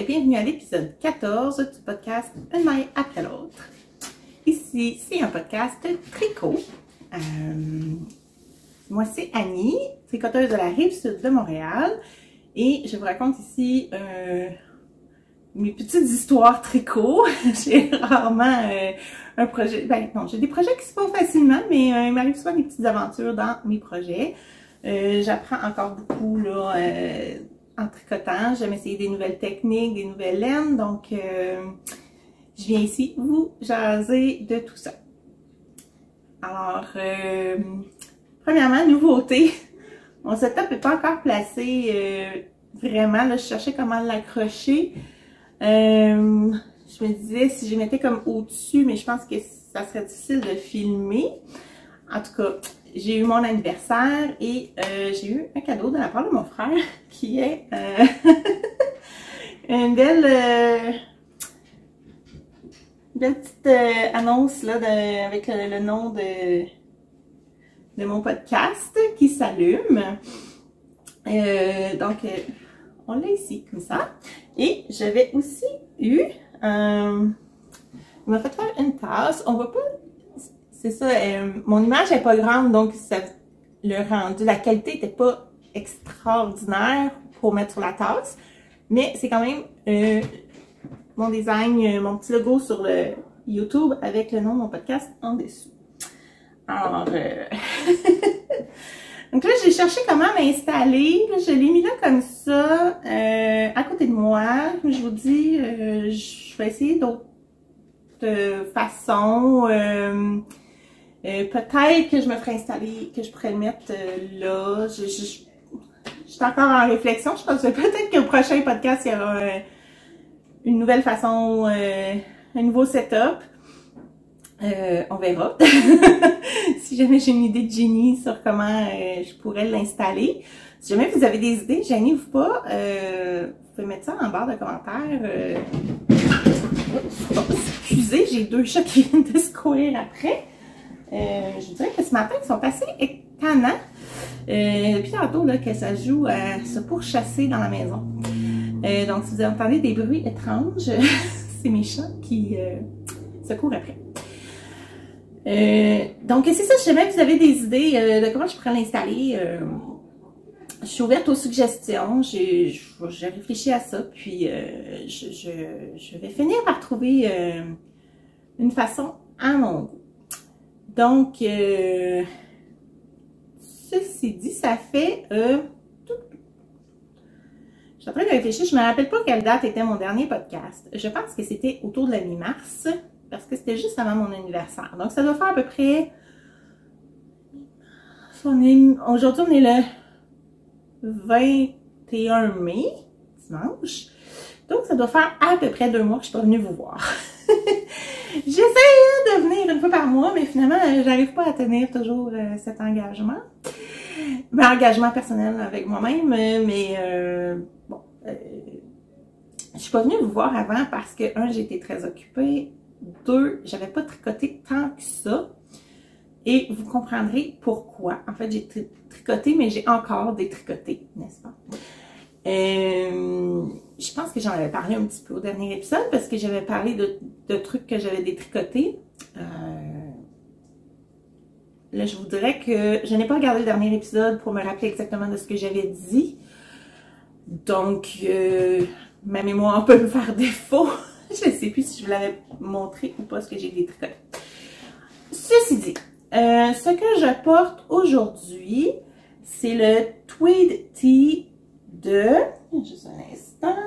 et bienvenue à l'épisode 14 du podcast Une maille après l'autre. Ici, c'est un podcast tricot. Moi, c'est Annie, tricoteuse de la Rive-Sud de Montréal. Et je vous raconte ici mes petites histoires tricot. J'ai rarement un projet... Ben non, j'ai des projets qui se font facilement, mais il m'arrive souvent des petites aventures dans mes projets. J'apprends encore beaucoup là, en tricotant. J'aime essayer des nouvelles techniques, des nouvelles laines. Donc, je viens ici vous jaser de tout ça. Alors, premièrement, nouveauté. Mon setup n'est pas encore placé vraiment. Là, je cherchais comment l'accrocher. Je me disais si je mettais comme au-dessus, mais je pense que ça serait difficile de filmer. En tout cas, j'ai eu mon anniversaire et j'ai eu un cadeau de la part de mon frère qui est une belle petite annonce là, avec le nom de mon podcast qui s'allume. Donc, on l'a ici comme ça. Et j'avais aussi eu, il m'a fait faire une tasse. On voit pas. C'est ça, mon image n'est pas grande, donc ça, le rendu, la qualité n'était pas extraordinaire pour mettre sur la tasse. Mais c'est quand même mon design, mon petit logo sur le YouTube avec le nom de mon podcast en dessous. Alors, donc là, j'ai cherché comment m'installer. Je l'ai mis là comme ça, à côté de moi. Je vous dis, je vais essayer d'autres façons. Peut-être que je me ferais installer, que je pourrais le mettre là. Je suis encore en réflexion. Je pense que peut-être qu'au prochain podcast, il y aura une nouvelle façon, un nouveau setup. On verra. Si jamais j'ai une idée de génie sur comment je pourrais l'installer. Si jamais vous avez des idées, gênez-vous pas. Vous pouvez mettre ça en barre de commentaires. Excusez, j'ai deux chats qui viennent de se courir après. Je vous dirais que ce matin, ils sont assez étonnants. Depuis tantôt, là, que ça joue à se pourchasser dans la maison. Donc, si vous entendez des bruits étranges, c'est mes chats qui se courent après. Donc, c'est ça. Si jamais vous avez des idées de comment je pourrais l'installer, je suis ouverte aux suggestions. J'ai réfléchi à ça. Puis, je vais finir par trouver une façon à mon goût. Donc, ceci dit, ça fait... je suis en train de réfléchir, je ne me rappelle pas quelle date était mon dernier podcast. Je pense que c'était autour de la mi-mars, parce que c'était juste avant mon anniversaire. Donc, ça doit faire à peu près... Aujourd'hui, on est le 21 mai, dimanche. Donc, ça doit faire à peu près 2 mois que je ne suis pas venue vous voir. J'essaie de venir une fois par mois, mais finalement, j'arrive pas à tenir toujours cet engagement. Ben, engagement personnel avec moi-même, mais bon, je suis pas venue vous voir avant parce que, un, j'étais très occupée, 2, j'avais pas tricoté tant que ça, et vous comprendrez pourquoi. En fait, j'ai tricoté, mais j'ai encore détricoté, n'est-ce pas? Je pense que j'en avais parlé un petit peu au dernier épisode parce que j'avais parlé de trucs que j'avais détricotés. Là, je vous dirais que je n'ai pas regardé le dernier épisode pour me rappeler exactement de ce que j'avais dit. Donc, ma mémoire peut me faire défaut. Je ne sais plus si je vous l'avais montré ou pas ce que j'ai détricoté. Ceci dit, ce que je porte aujourd'hui, c'est le Tweed Tee juste un instant,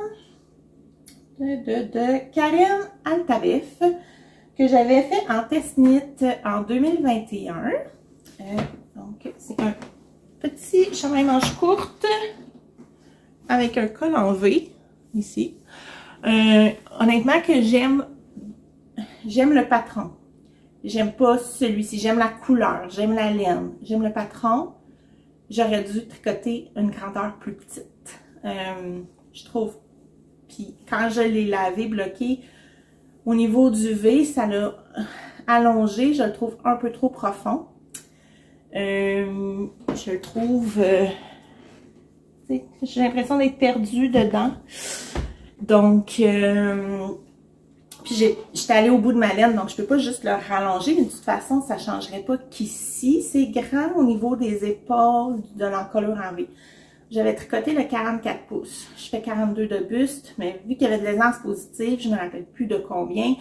de Karine Altabif, que j'avais fait en test knit en 2021. Donc, c'est un petit chandail manche courte avec un col en V, ici. Honnêtement que j'aime le patron. J'aime pas celui-ci, j'aime la couleur, j'aime la laine, j'aime le patron. J'aurais dû tricoter une grandeur plus petite. Je trouve. Puis quand je l'ai lavé, bloqué, au niveau du V, ça l'a allongé. Je le trouve un peu trop profond. Je le trouve... j'ai l'impression d'être perdue dedans. Donc, puis j'étais allée au bout de ma laine, donc je peux pas juste le rallonger, mais de toute façon, ça changerait pas qu'ici, c'est grand au niveau des épaules de l'encolure en V. J'avais tricoté le 44 pouces. Je fais 42 de buste, mais vu qu'il y avait de l'aisance positive, je me rappelle plus de combien.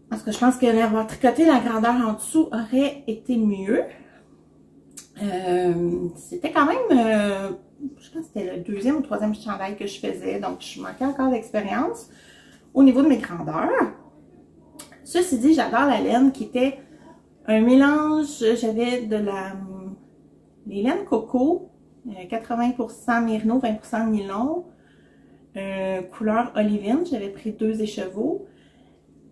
Parce que je pense que l'avoir tricoté la grandeur en dessous aurait été mieux. C'était quand même, je pense que c'était le deuxième ou troisième chandail que je faisais, donc je manquais encore d'expérience au niveau de mes grandeurs. Ceci dit, j'adore la laine qui était un mélange, j'avais les laines coco, 80% mérino, 20% nylon, couleur olivine, j'avais pris 2 écheveaux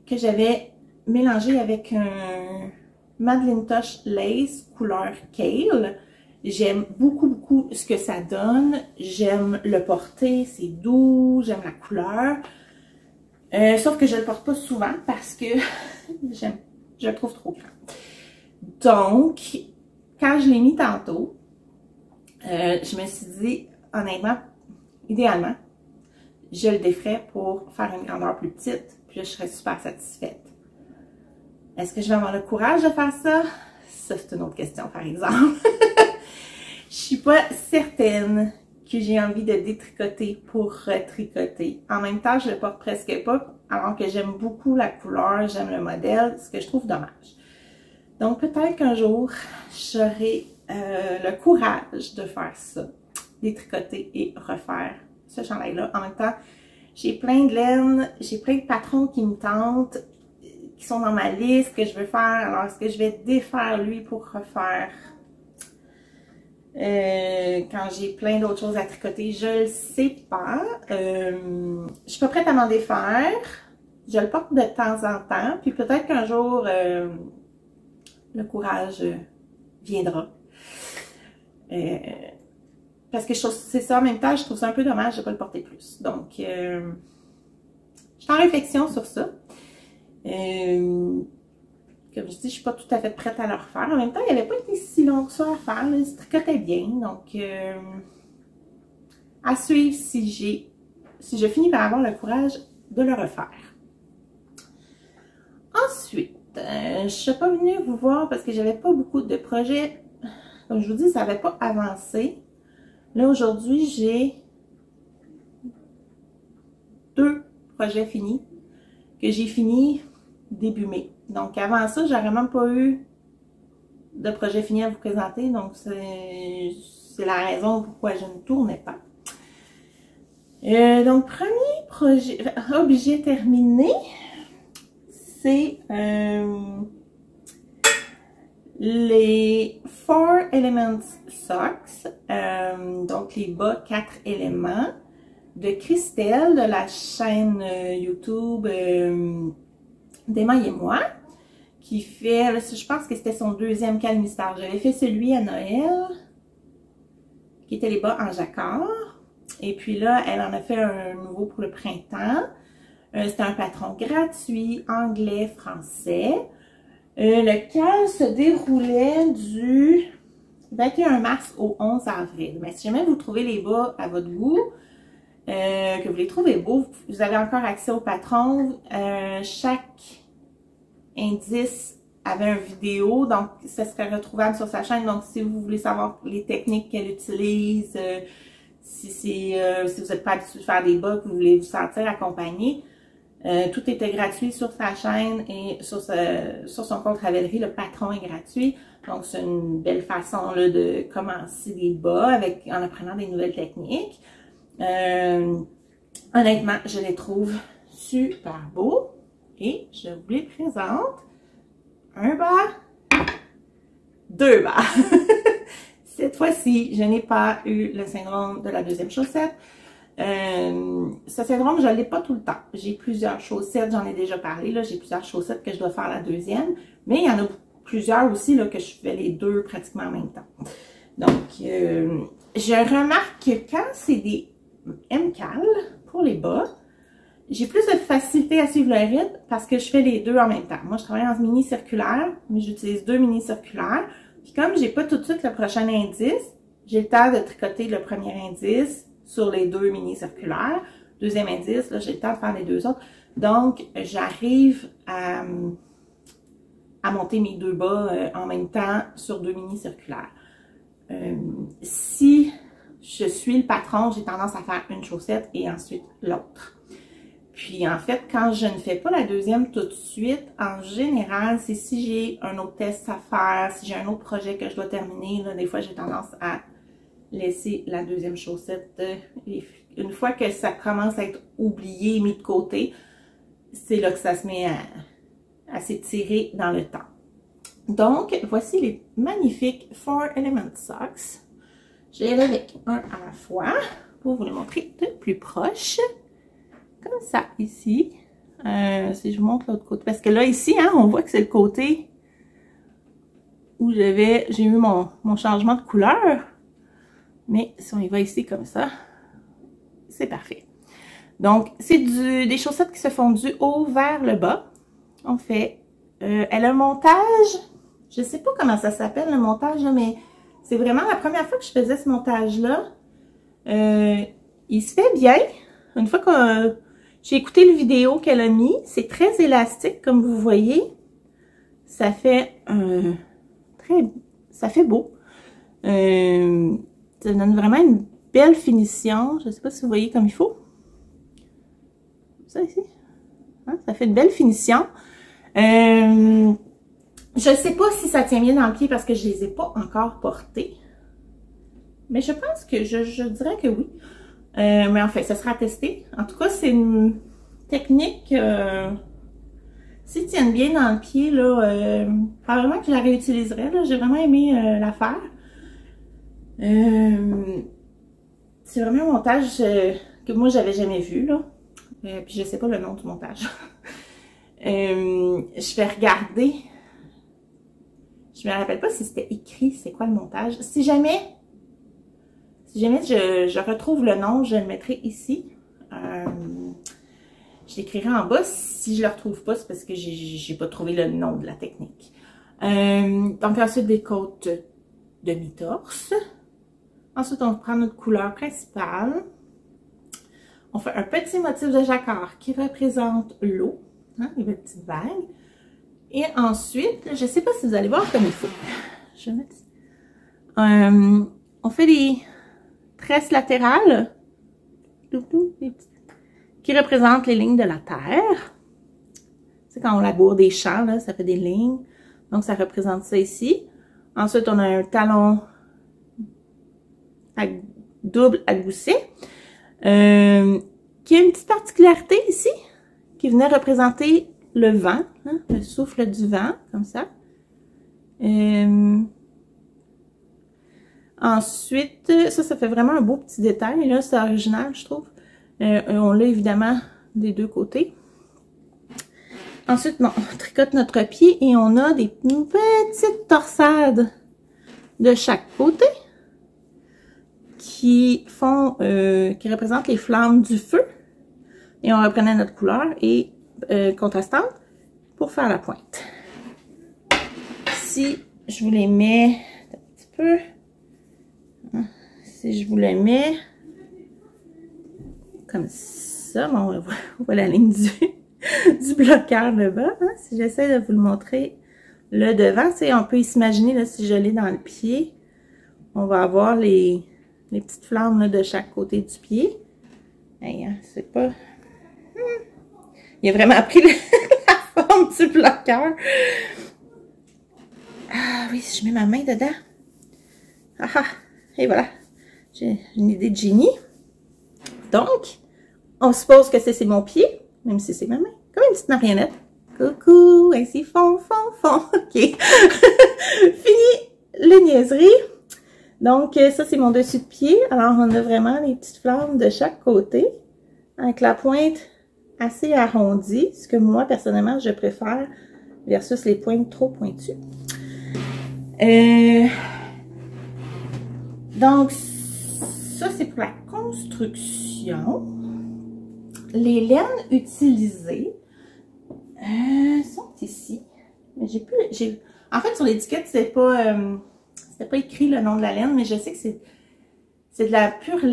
que j'avais mélangé avec un Madeline-Tosh Lace couleur Kale. J'aime beaucoup ce que ça donne. J'aime le porter, c'est doux, j'aime la couleur. Sauf que je le porte pas souvent parce que je le trouve trop grand. Donc, quand je l'ai mis tantôt, je me suis dit, honnêtement, idéalement, je le déferais pour faire une grandeur plus petite, puis là, je serais super satisfaite. Est-ce que je vais avoir le courage de faire ça? Ça, c'est une autre question, par exemple. Je suis pas certaine que j'ai envie de détricoter pour retricoter. En même temps, je le porte presque pas, alors que j'aime beaucoup la couleur, j'aime le modèle, ce que je trouve dommage. Donc, peut-être qu'un jour, j'aurai le courage de faire ça, détricoter et refaire ce chandail-là. En même temps, j'ai plein de laine, j'ai plein de patrons qui me tentent, qui sont dans ma liste, que je veux faire. Alors, est-ce que je vais défaire lui pour refaire? Quand j'ai plein d'autres choses à tricoter, je le sais pas. Je suis pas prête à m'en défaire. Je le porte de temps en temps. Puis peut-être qu'un jour, le courage viendra. Parce que c'est ça en même temps, je trouve ça un peu dommage de pas le porter plus. Donc, je suis en réflexion sur ça. Comme je dis, je suis pas tout à fait prête à le refaire. En même temps, il n'avait pas été si long que ça à faire. Là. Il se tricotait bien. Donc, à suivre si je finis par avoir le courage de le refaire. Ensuite, je ne suis pas venue vous voir parce que j'avais pas beaucoup de projets. Comme je vous dis, ça n'avait pas avancé. Là, aujourd'hui, j'ai 2 projets finis que j'ai fini début mai. Donc, avant ça, j'aurais même pas eu de projet fini à vous présenter. Donc, c'est la raison pourquoi je ne tournais pas. Donc, premier objet terminé, c'est les 4 Elements Socks. Donc, les bas 4 éléments de Christelle de la chaîne YouTube d'Emma et moi, qui fait, là, je pense que c'était son 2e Cal Mystère. J'avais fait celui à Noël, qui était les bas en jacquard. Et puis là, elle en a fait un nouveau pour le printemps. C'était un patron gratuit, anglais, français. Le cal se déroulait du 21 mars au 11 avril. Mais si jamais vous trouvez les bas à votre goût, que vous les trouvez beaux, vous avez encore accès au patron. Chaque indice avait une vidéo, donc ça serait retrouvable sur sa chaîne. Donc si vous voulez savoir les techniques qu'elle utilise, si vous n'êtes pas habitué de faire des bas, que vous voulez vous sentir accompagné, tout était gratuit sur sa chaîne et sur son compte Ravelry, le patron est gratuit. Donc c'est une belle façon là, de commencer des bas en apprenant des nouvelles techniques. Honnêtement, je les trouve super beaux et je vous les présente. Un bas, 2 bas. Cette fois-ci, je n'ai pas eu le syndrome de la 2e chaussette. Ce syndrome, je ne l'ai pas tout le temps. J'ai plusieurs chaussettes, j'en ai déjà parlé. J'ai plusieurs chaussettes que je dois faire la 2e. Mais il y en a plusieurs aussi là, que je fais les 2 pratiquement en même temps. Donc, je remarque que quand c'est des MCAL pour les bas, j'ai plus de facilité à suivre le rythme parce que je fais les 2 en même temps. Moi, je travaille en mini circulaire, mais j'utilise 2 mini circulaires. Puis comme j'ai pas tout de suite le prochain indice, j'ai le temps de tricoter le premier indice sur les 2 mini circulaires. deuxième indice. Là, j'ai le temps de faire les deux autres. Donc, j'arrive à monter mes deux bas en même temps sur deux mini circulaires. Si je suis le patron, j'ai tendance à faire une chaussette et ensuite l'autre. Puis en fait, quand je ne fais pas la deuxième tout de suite, en général, c'est si j'ai un autre test à faire, si j'ai un autre projet que je dois terminer, là, des fois j'ai tendance à laisser la deuxième chaussette. Une fois que ça commence à être oublié, mis de côté, c'est là que ça se met à s'étirer dans le temps. Donc, voici les magnifiques 4 Element Socks. Je vais y aller avec un à la fois pour vous les montrer de plus proche. Comme ça, ici. Si je vous montre l'autre côté. Parce que là, ici, hein, on voit que c'est le côté où j'ai eu mon changement de couleur. Mais si on y va ici comme ça, c'est parfait. Donc, c'est des chaussettes qui se font du haut vers le bas. On fait... elle a un montage... Je sais pas comment ça s'appelle, le montage, là, mais c'est vraiment la première fois que je faisais ce montage-là. Il se fait bien. Une fois que j'ai écouté le vidéo qu'elle a mis, c'est très élastique, comme vous voyez. Ça fait ça fait beau. Ça donne vraiment une belle finition. Je sais pas si vous voyez comme il faut. Ça ici. Hein? Ça fait une belle finition. Je sais pas si ça tient bien dans le pied parce que je les ai pas encore portés. Mais je pense que je dirais que oui. Mais en fait, ça sera testé. En tout cas, c'est une technique... s'ils tiennent bien dans le pied, là, probablement que je la réutiliserai. J'ai vraiment aimé la faire. C'est vraiment un montage que moi, j'avais jamais vu, là. Puis je sais pas le nom du montage. Je vais regarder... Je me rappelle pas si c'était écrit, c'est quoi le montage. Si jamais je retrouve le nom, je le mettrai ici. Je l'écrirai en bas. Si je le retrouve pas, c'est parce que j'ai pas trouvé le nom de la technique. Donc ensuite, des côtes demi-torse. Ensuite, on prend notre couleur principale. On fait un petit motif de jacquard qui représente l'eau, hein, les petites vagues. Et ensuite, je ne sais pas si vous allez voir comme il faut. Je vais mettre... on fait des tresses latérales qui représentent les lignes de la terre. C'est quand on laboure des champs, là, ça fait des lignes. Donc, ça représente ça ici. Ensuite, on a un talon double à gousset. Qui a une petite particularité ici, qui venait représenter le vent, hein, le souffle du vent, comme ça. Ensuite, ça fait vraiment un beau petit détail, là, c'est original, je trouve. On l'a évidemment des deux côtés. Ensuite, bon, on tricote notre pied et on a des petites torsades de chaque côté qui représentent les flammes du feu. Et on reprenait notre couleur et contrastante pour faire la pointe. Si je vous les mets un petit peu, si je vous les mets comme ça, bon, on voit la ligne du bloqueur de bas. Hein? Si j'essaie de vous le montrer le devant, tu sais, on peut s'imaginer là, si je l'ai dans le pied, on va avoir les petites flammes là, de chaque côté du pied. Hey, hein, c'est pas... Il a vraiment pris la forme du bloqueur. Ah oui, si je mets ma main dedans. Ah ah, et voilà. J'ai une idée de génie. Donc, on suppose que c'est mon pied, même si c'est ma main. Comme une petite marionnette. Coucou, ainsi fond. OK. Fini les niaiseries. Donc, ça, c'est mon dessus de pied. Alors, on a vraiment les petites flammes de chaque côté. Avec la pointe assez arrondie. Ce que moi, personnellement, je préfère versus les pointes trop pointues. Donc, ça, c'est pour la construction. Les laines utilisées sont ici. Mais j'ai plus... En fait, sur l'étiquette, c'était pas écrit le nom de la laine, mais je sais que c'est de la pure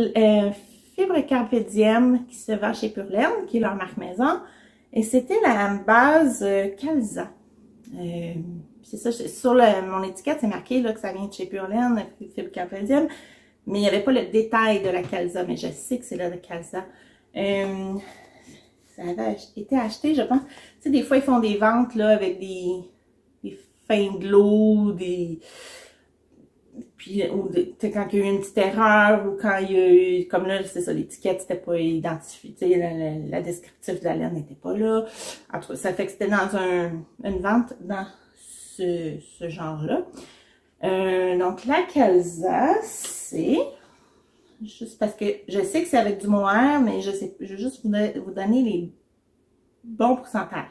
fibre Carpe Diem qui se vend chez Pure Laine, qui est leur marque maison. Et c'était la base Calza. C'est ça, sur mon étiquette, c'est marqué là, que ça vient de chez Pure Laine, fibre Carpe Diem. Mais il n'y avait pas le détail de la Calza, mais je sais que c'est là de Calza. Ça avait été acheté, je pense. Tu sais, des fois, ils font des ventes là avec des fins de l'eau, puis quand il y a eu une petite erreur ou quand il y a eu, comme là, c'est ça, l'étiquette n'était pas identifiée, tu sais, la descriptif de la laine n'était pas là. En tout cas, ça fait que c'était dans une vente dans ce genre-là. Donc, la Calza, c'est... Juste parce que je sais que c'est avec du mohair, mais je veux juste vous donner les bons pourcentages.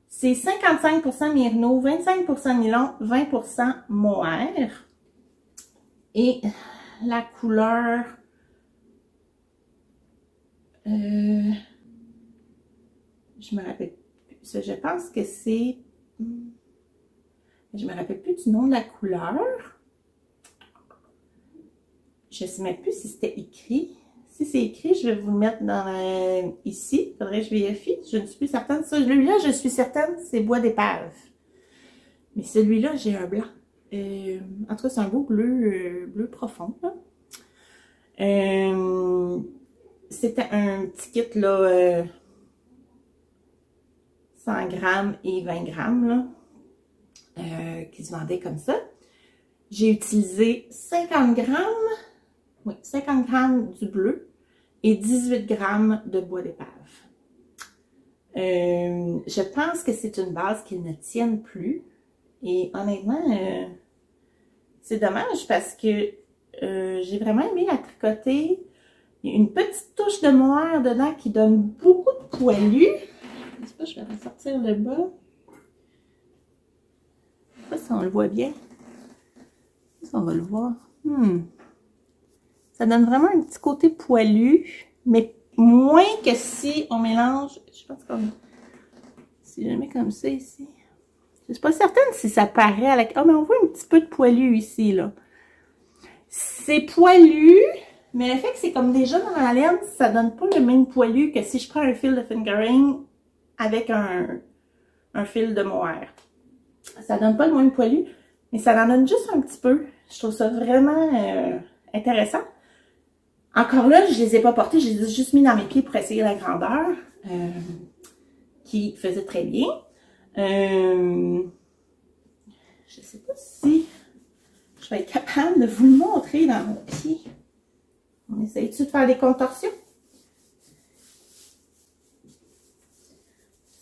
C'est 55% Mérino, 25% nylon, 20% mohair. Et la couleur... je me rappelle plus. Je pense que c'est... Je me rappelle plus du nom de la couleur. Je ne sais même plus si c'était écrit. Si c'est écrit, je vais vous le mettre dans ici. Il faudrait que je vérifie. Je ne suis plus certaine. Celui-là, je suis certaine, c'est bois d'épave. Mais celui-là, j'ai un blanc. En tout cas, c'est un beau bleu, bleu profond. C'était un petit kit, là, 100 grammes et 20 grammes, là, qui se vendait comme ça. J'ai utilisé 50 grammes. Oui, 50 grammes du bleu et 18 grammes de bois d'épave. Je pense que c'est une base qu'ils ne tiennent plus. Et honnêtement, c'est dommage parce que j'ai vraiment aimé la tricoter. Il y a une petite touche de mohair dedans qui donne beaucoup de poilu. Je sais pas, je vais ressortir le bas. Je sais pas si on le voit bien. Ça, on va le voir. Ça donne vraiment un petit côté poilu, mais moins que si on mélange, je pense comme, si je mets comme ça ici. Je suis pas certaine si ça paraît à la... Ah, mais on voit un petit peu de poilu ici, là. C'est poilu, mais le fait que c'est comme déjà dans la laine, ça donne pas le même poilu que si je prends un fil de fingering avec un fil de mohair. Ça donne pas le même poilu, mais ça en donne juste un petit peu. Je trouve ça vraiment intéressant. Encore là, je les ai pas portés, je les ai juste mis dans mes pieds pour essayer la grandeur, qui faisait très bien. Je sais pas si je vais être capable de vous le montrer dans mon pied. On essaye-tu de faire des contorsions?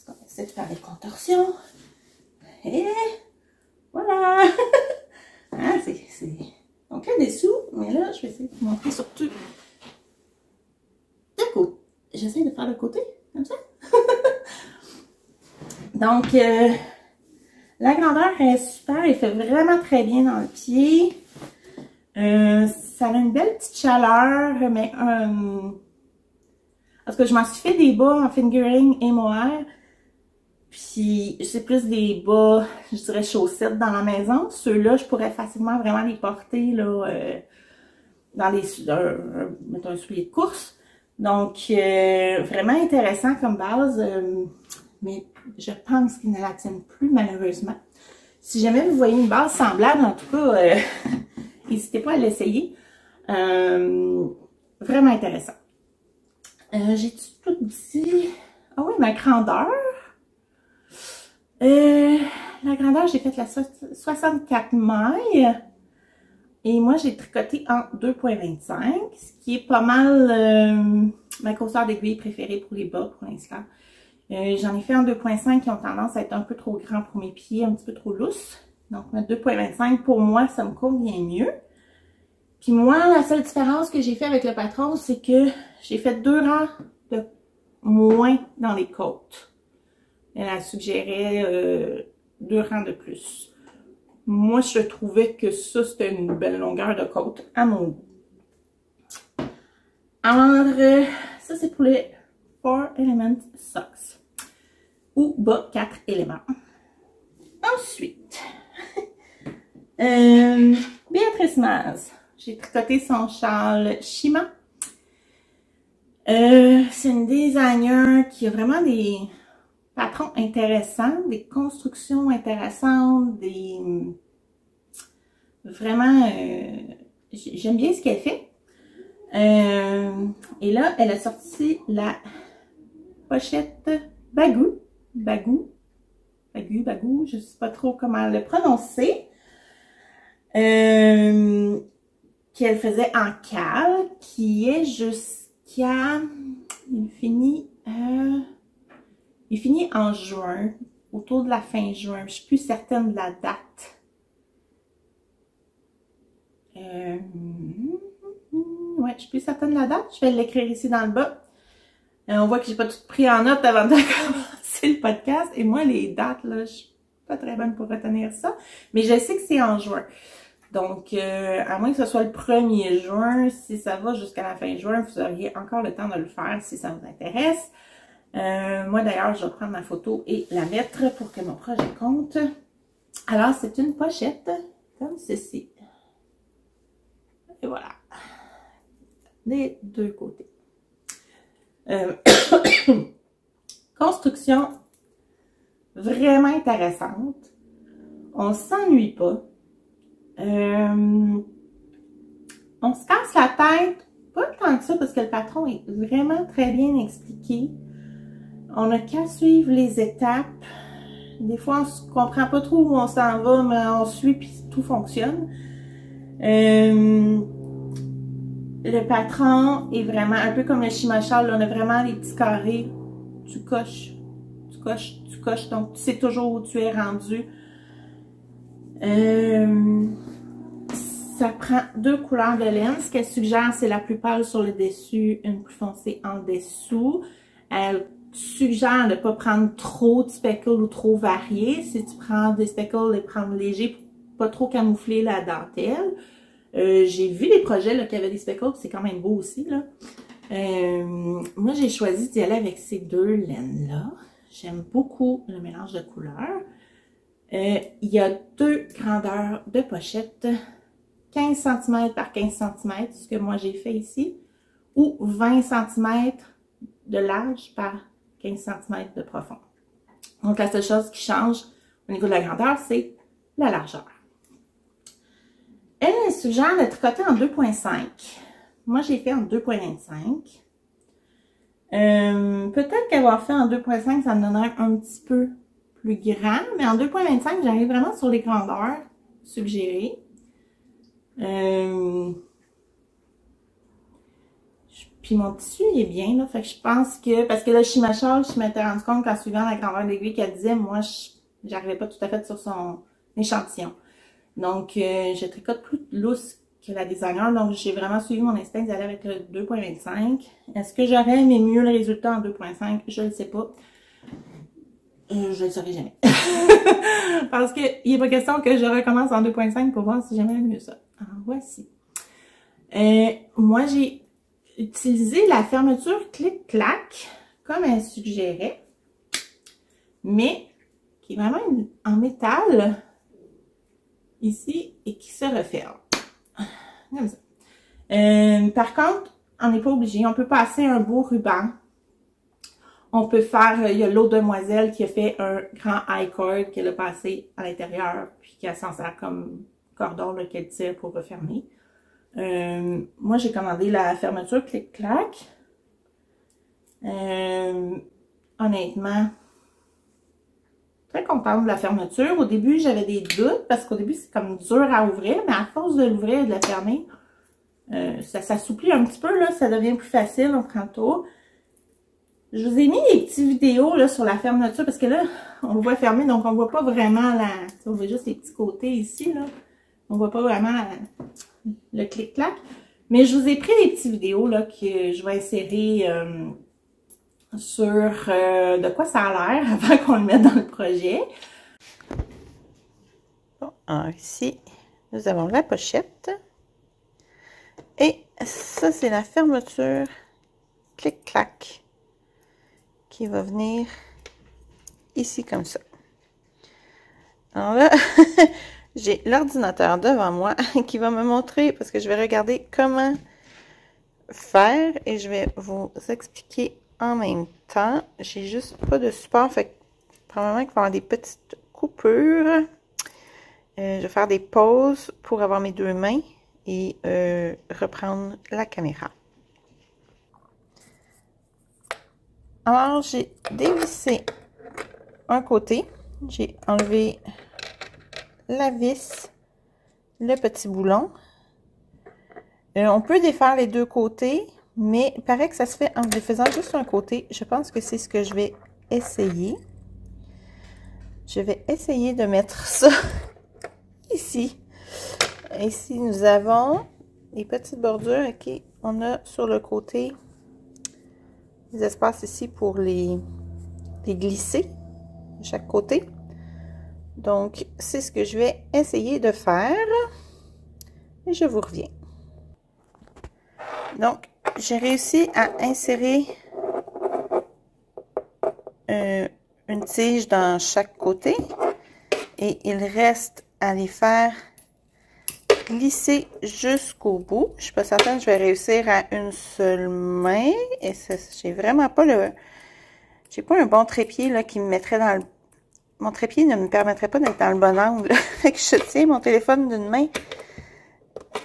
On essaie de faire des contorsions. Et voilà! Hein, c'est... Donc là, dessous, mais là, je vais essayer de vous montrer surtout de côté. J'essaie de faire le côté, comme ça. Donc, la grandeur est super, elle fait vraiment très bien dans le pied. Ça a une belle petite chaleur, mais parce que je m'en suis fait des bas en fingering et mohair. Puis, c'est plus des bas, je dirais, chaussettes dans la maison. Ceux-là, je pourrais facilement vraiment les porter, là, dans les, mettons, un soulier de course. Donc, vraiment intéressant comme base, mais je pense qu'ils ne la tiennent plus, malheureusement. Si jamais vous voyez une base semblable, en tout cas, n'hésitez pas à l'essayer. Vraiment intéressant. J'ai tout dit. Ah oui, ma grandeur. La grandeur, j'ai fait la 64 mailles. Et moi, j'ai tricoté en 2,25, ce qui est pas mal ma grosseur d'aiguille préférée pour les bas pour l'instant. J'en ai fait en 2,5 qui ont tendance à être un peu trop grands pour mes pieds, un petit peu trop lousses. Donc, ma 2,25, pour moi, ça me convient mieux. Puis moi, la seule différence que j'ai fait avec le patron, c'est que j'ai fait 2 rangs de moins dans les côtes. Elle a suggéré 2 rangs de plus. Moi, je trouvais que ça, c'était une belle longueur de côte à mon goût. Alors, ça, c'est pour les 4 Element Socks. Ou bas 4 éléments. Ensuite, Béatrice Maz. J'ai tricoté son châle Shima. C'est une designer qui a vraiment des patrons intéressants, des constructions intéressantes, vraiment, j'aime bien ce qu'elle fait. Et là, elle a sorti la pochette Bagou, je sais pas trop comment le prononcer, qu'elle faisait en cale, qui est jusqu'à, il finit en juin, autour de la fin juin, je suis plus certaine de la date. Ouais, je suis plus certaine de la date, je vais l'écrire ici dans le bas. On voit que j'ai pas tout pris en note avant de commencer le podcast. Et moi, les dates, là, je suis pas très bonne pour retenir ça. Mais je sais que c'est en juin. Donc, à moins que ce soit le 1er juin, si ça va jusqu'à la fin juin, vous auriez encore le temps de le faire si ça vous intéresse. Moi, d'ailleurs, je vais prendre ma photo et la mettre pour que mon projet compte. Alors, c'est une pochette comme ceci. Et voilà. Des deux côtés. Construction vraiment intéressante. On s'ennuie pas. On se casse la tête, pas tant que ça parce que le patron est vraiment très bien expliqué. On n'a qu'à suivre les étapes. Des fois, on ne comprend pas trop où on s'en va, mais on suit puis tout fonctionne. Le patron est vraiment un peu comme le Shimachal. On a vraiment les petits carrés. Tu coches. Donc, tu sais toujours où tu es rendu. Ça prend 2 couleurs de laine. Ce qu'elle suggère, c'est la plus pâle sur le dessus, une plus foncée en dessous. Elle suggère de ne pas prendre trop de speckles ou trop variés. Si tu prends des speckles, les prendre légers pour pas trop camoufler la dentelle. J'ai vu des projets là, qui avaient des speckles, c'est quand même beau aussi, là. Moi, j'ai choisi d'y aller avec ces 2 laines-là. J'aime beaucoup le mélange de couleurs. Il y a 2 grandeurs de pochette, 15 cm par 15 cm, ce que moi j'ai fait ici, ou 20 cm de large par 15 cm de profond. Donc, la seule chose qui change au niveau de la grandeur, c'est la largeur. Elle suggère de tricoter en 2.5. Moi, j'ai fait en 2.25. Peut-être qu'avoir fait en 2.5, ça me donnerait un petit peu plus grand, mais en 2.25, j'arrive vraiment sur les grandeurs suggérées. Puis mon tissu, il est bien, là, fait que je pense que, parce que là, Shimachal, je m'étais rendu compte qu'en suivant la grandeur d'aiguille qu'elle disait, moi, j'arrivais pas tout à fait sur son échantillon. Donc, je tricote plus lousse que la designer, donc j'ai vraiment suivi mon instinct d'aller avec le 2.25. Est-ce que j'aurais aimé mieux le résultat en 2.5? Je ne le sais pas. Je le saurai jamais. Parce que il n'est pas question que je recommence en 2.5 pour voir si j'aimais mieux ça. Alors, voici. Moi, j'ai utilisé la fermeture clic-clac, comme elle suggérait, mais qui est vraiment en métal, ici, et qui se referme. Comme ça. Par contre, on n'est pas obligé. On peut passer un beau ruban. On peut faire, il y a l'autre demoiselle qui a fait un grand I-cord qu'elle a passé à l'intérieur, puis qui s'en sert comme cordon qu'elle tire pour refermer. Moi, j'ai commandé la fermeture clic-clac. Honnêtement, très contente de la fermeture. Au début, j'avais des doutes parce qu'au début, c'est comme dur à ouvrir, mais à force de l'ouvrir et de la fermer, ça s'assouplit un petit peu, là, ça devient plus facile, on prend le tour. Je vous ai mis des petites vidéos là, sur la fermeture parce que là, on le voit fermer, donc on voit pas vraiment la... On voit juste les petits côtés ici, là. On voit pas vraiment le clic-clac. Mais je vous ai pris des petites vidéos là, que je vais insérer sur de quoi ça a l'air avant qu'on le mette dans le projet. Bon, alors ici, nous avons la pochette. Et ça, c'est la fermeture clic-clac qui va venir ici comme ça. Alors là, j'ai l'ordinateur devant moi qui va me montrer, parce que je vais regarder comment faire et je vais vous expliquer en même temps. J'ai juste pas de support, fait que probablement qu'il va y avoir des petites coupures. Je vais faire des pauses pour avoir mes deux mains et reprendre la caméra. Alors, j'ai dévissé un côté. J'ai enlevé la vis, le petit boulon. On peut défaire les deux côtés, mais il paraît que ça se fait en défaisant juste un côté. Je pense que c'est ce que je vais essayer. Je vais essayer de mettre ça ici. Ici, nous avons les petites bordures. OK, on a sur le côté des espaces ici pour les glisser de chaque côté. Donc, c'est ce que je vais essayer de faire. Et je vous reviens. Donc, j'ai réussi à insérer une tige dans chaque côté. Et il reste à les faire glisser jusqu'au bout. Je suis pas certaine que je vais réussir à une seule main. Et j'ai vraiment pas le... J'ai pas un bon trépied là, qui me mettrait dans le... Mon trépied ne me permettrait pas d'être dans le bon angle. Fait que je tiens mon téléphone d'une main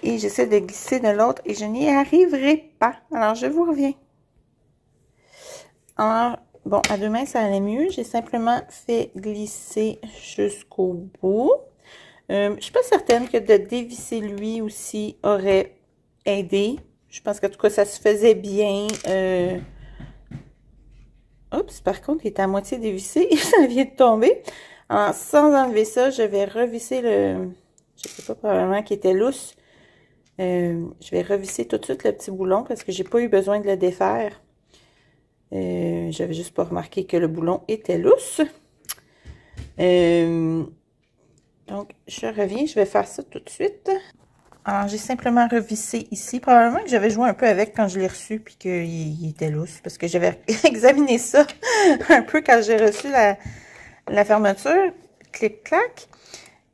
et j'essaie de glisser de l'autre et je n'y arriverai pas. Alors, je vous reviens. Alors, bon, à deux mains, ça allait mieux. J'ai simplement fait glisser jusqu'au bout. Je suis pas certaine que de dévisser lui aussi aurait aidé. Je pense qu'en tout cas, ça se faisait bien. Oups, par contre, il est à moitié dévissé. Ça vient de tomber. Alors, sans enlever ça, je vais revisser le... Je sais pas, probablement qu'il était lousse. Je vais revisser tout de suite le petit boulon parce que j'ai pas eu besoin de le défaire. J'avais juste pas remarqué que le boulon était lousse. Donc, je reviens. Je vais faire ça tout de suite. Alors, j'ai simplement revissé ici. Probablement que j'avais joué un peu avec quand je l'ai reçu puis qu'il était lousse. Parce que j'avais examiné ça un peu quand j'ai reçu la fermeture. Clic-clac.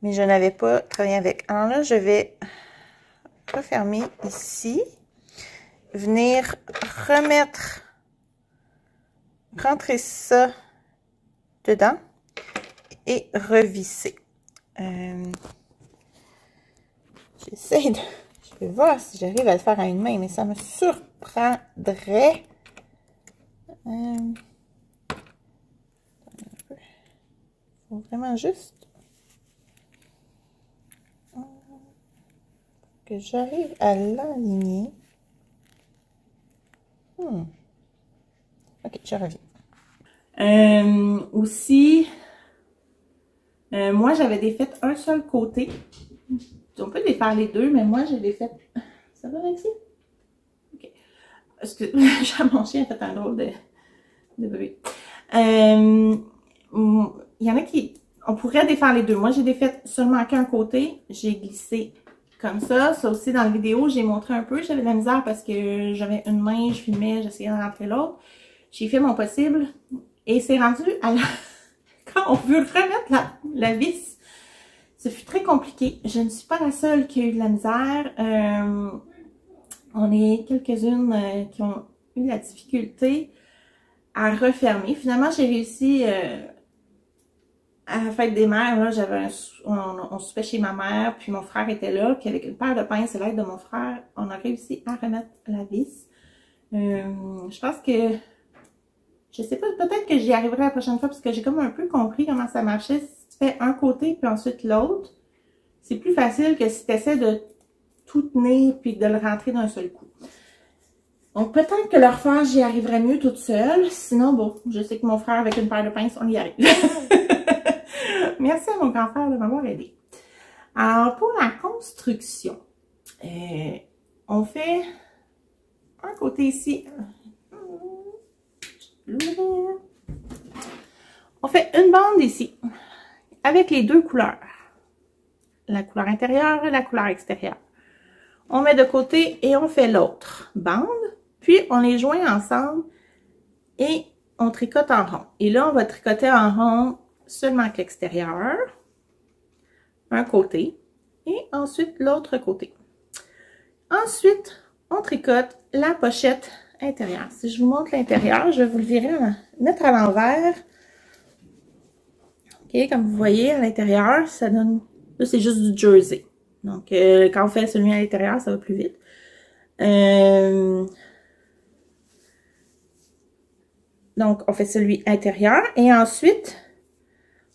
Mais je n'avais pas travaillé avec. Alors là, je vais refermer ici. Venir rentrer ça dedans. Et revisser. J'essaie de... Je vais voir si j'arrive à le faire à une main, mais ça me surprendrait. Faut vraiment juste que j'arrive à l'aligner. Ok, je reviens. Aussi, moi, j'avais défait un seul côté. On peut défaire les deux, mais moi, j'ai défait... Ça va, Alexis? OK. Parce que mon chien a fait un drôle de bruit. Il y en a qui... On pourrait défaire les deux. Moi, j'ai défait seulement qu'un côté. J'ai glissé comme ça. Ça aussi, dans la vidéo, j'ai montré un peu. J'avais de la misère parce que j'avais une main, je filmais, j'essayais de rentrer l'autre. J'ai fait mon possible. Et c'est rendu à la... Quand on veut remettre la vis, ce fut très compliqué. Je ne suis pas la seule qui a eu de la misère. On est quelques-unes qui ont eu la difficulté à refermer. Finalement, j'ai réussi à la fête des mères. Là, on soupait chez ma mère, puis mon frère était là. Puis avec une paire de pinces et l'aide de mon frère, on a réussi à remettre la vis. Je pense que... Je sais pas, peut-être que j'y arriverai la prochaine fois parce que j'ai comme un peu compris comment ça marchait. Si tu fais un côté puis ensuite l'autre, c'est plus facile que si tu essaies de tout tenir puis de le rentrer d'un seul coup. Donc peut-être que le refaire, j'y arriverai mieux toute seule. Sinon, bon, je sais que mon frère avec une paire de pinces, on y arrive. Merci à mon grand frère de m'avoir aidé. Alors pour la construction, on fait un côté ici. On fait une bande ici avec les deux couleurs, la couleur intérieure et la couleur extérieure. On met de côté et on fait l'autre bande, puis on les joint ensemble et on tricote en rond. Et là, on va tricoter en rond seulement avec l'extérieur, un côté et ensuite l'autre côté. Ensuite, on tricote la pochette intérieure. Si je vous montre l'intérieur, je vais vous le virer, mettre à l'envers. OK, comme vous voyez, à l'intérieur, ça donne... Là, c'est juste du jersey. Donc, quand on fait celui à l'intérieur, ça va plus vite. Donc, on fait celui intérieur. Et ensuite,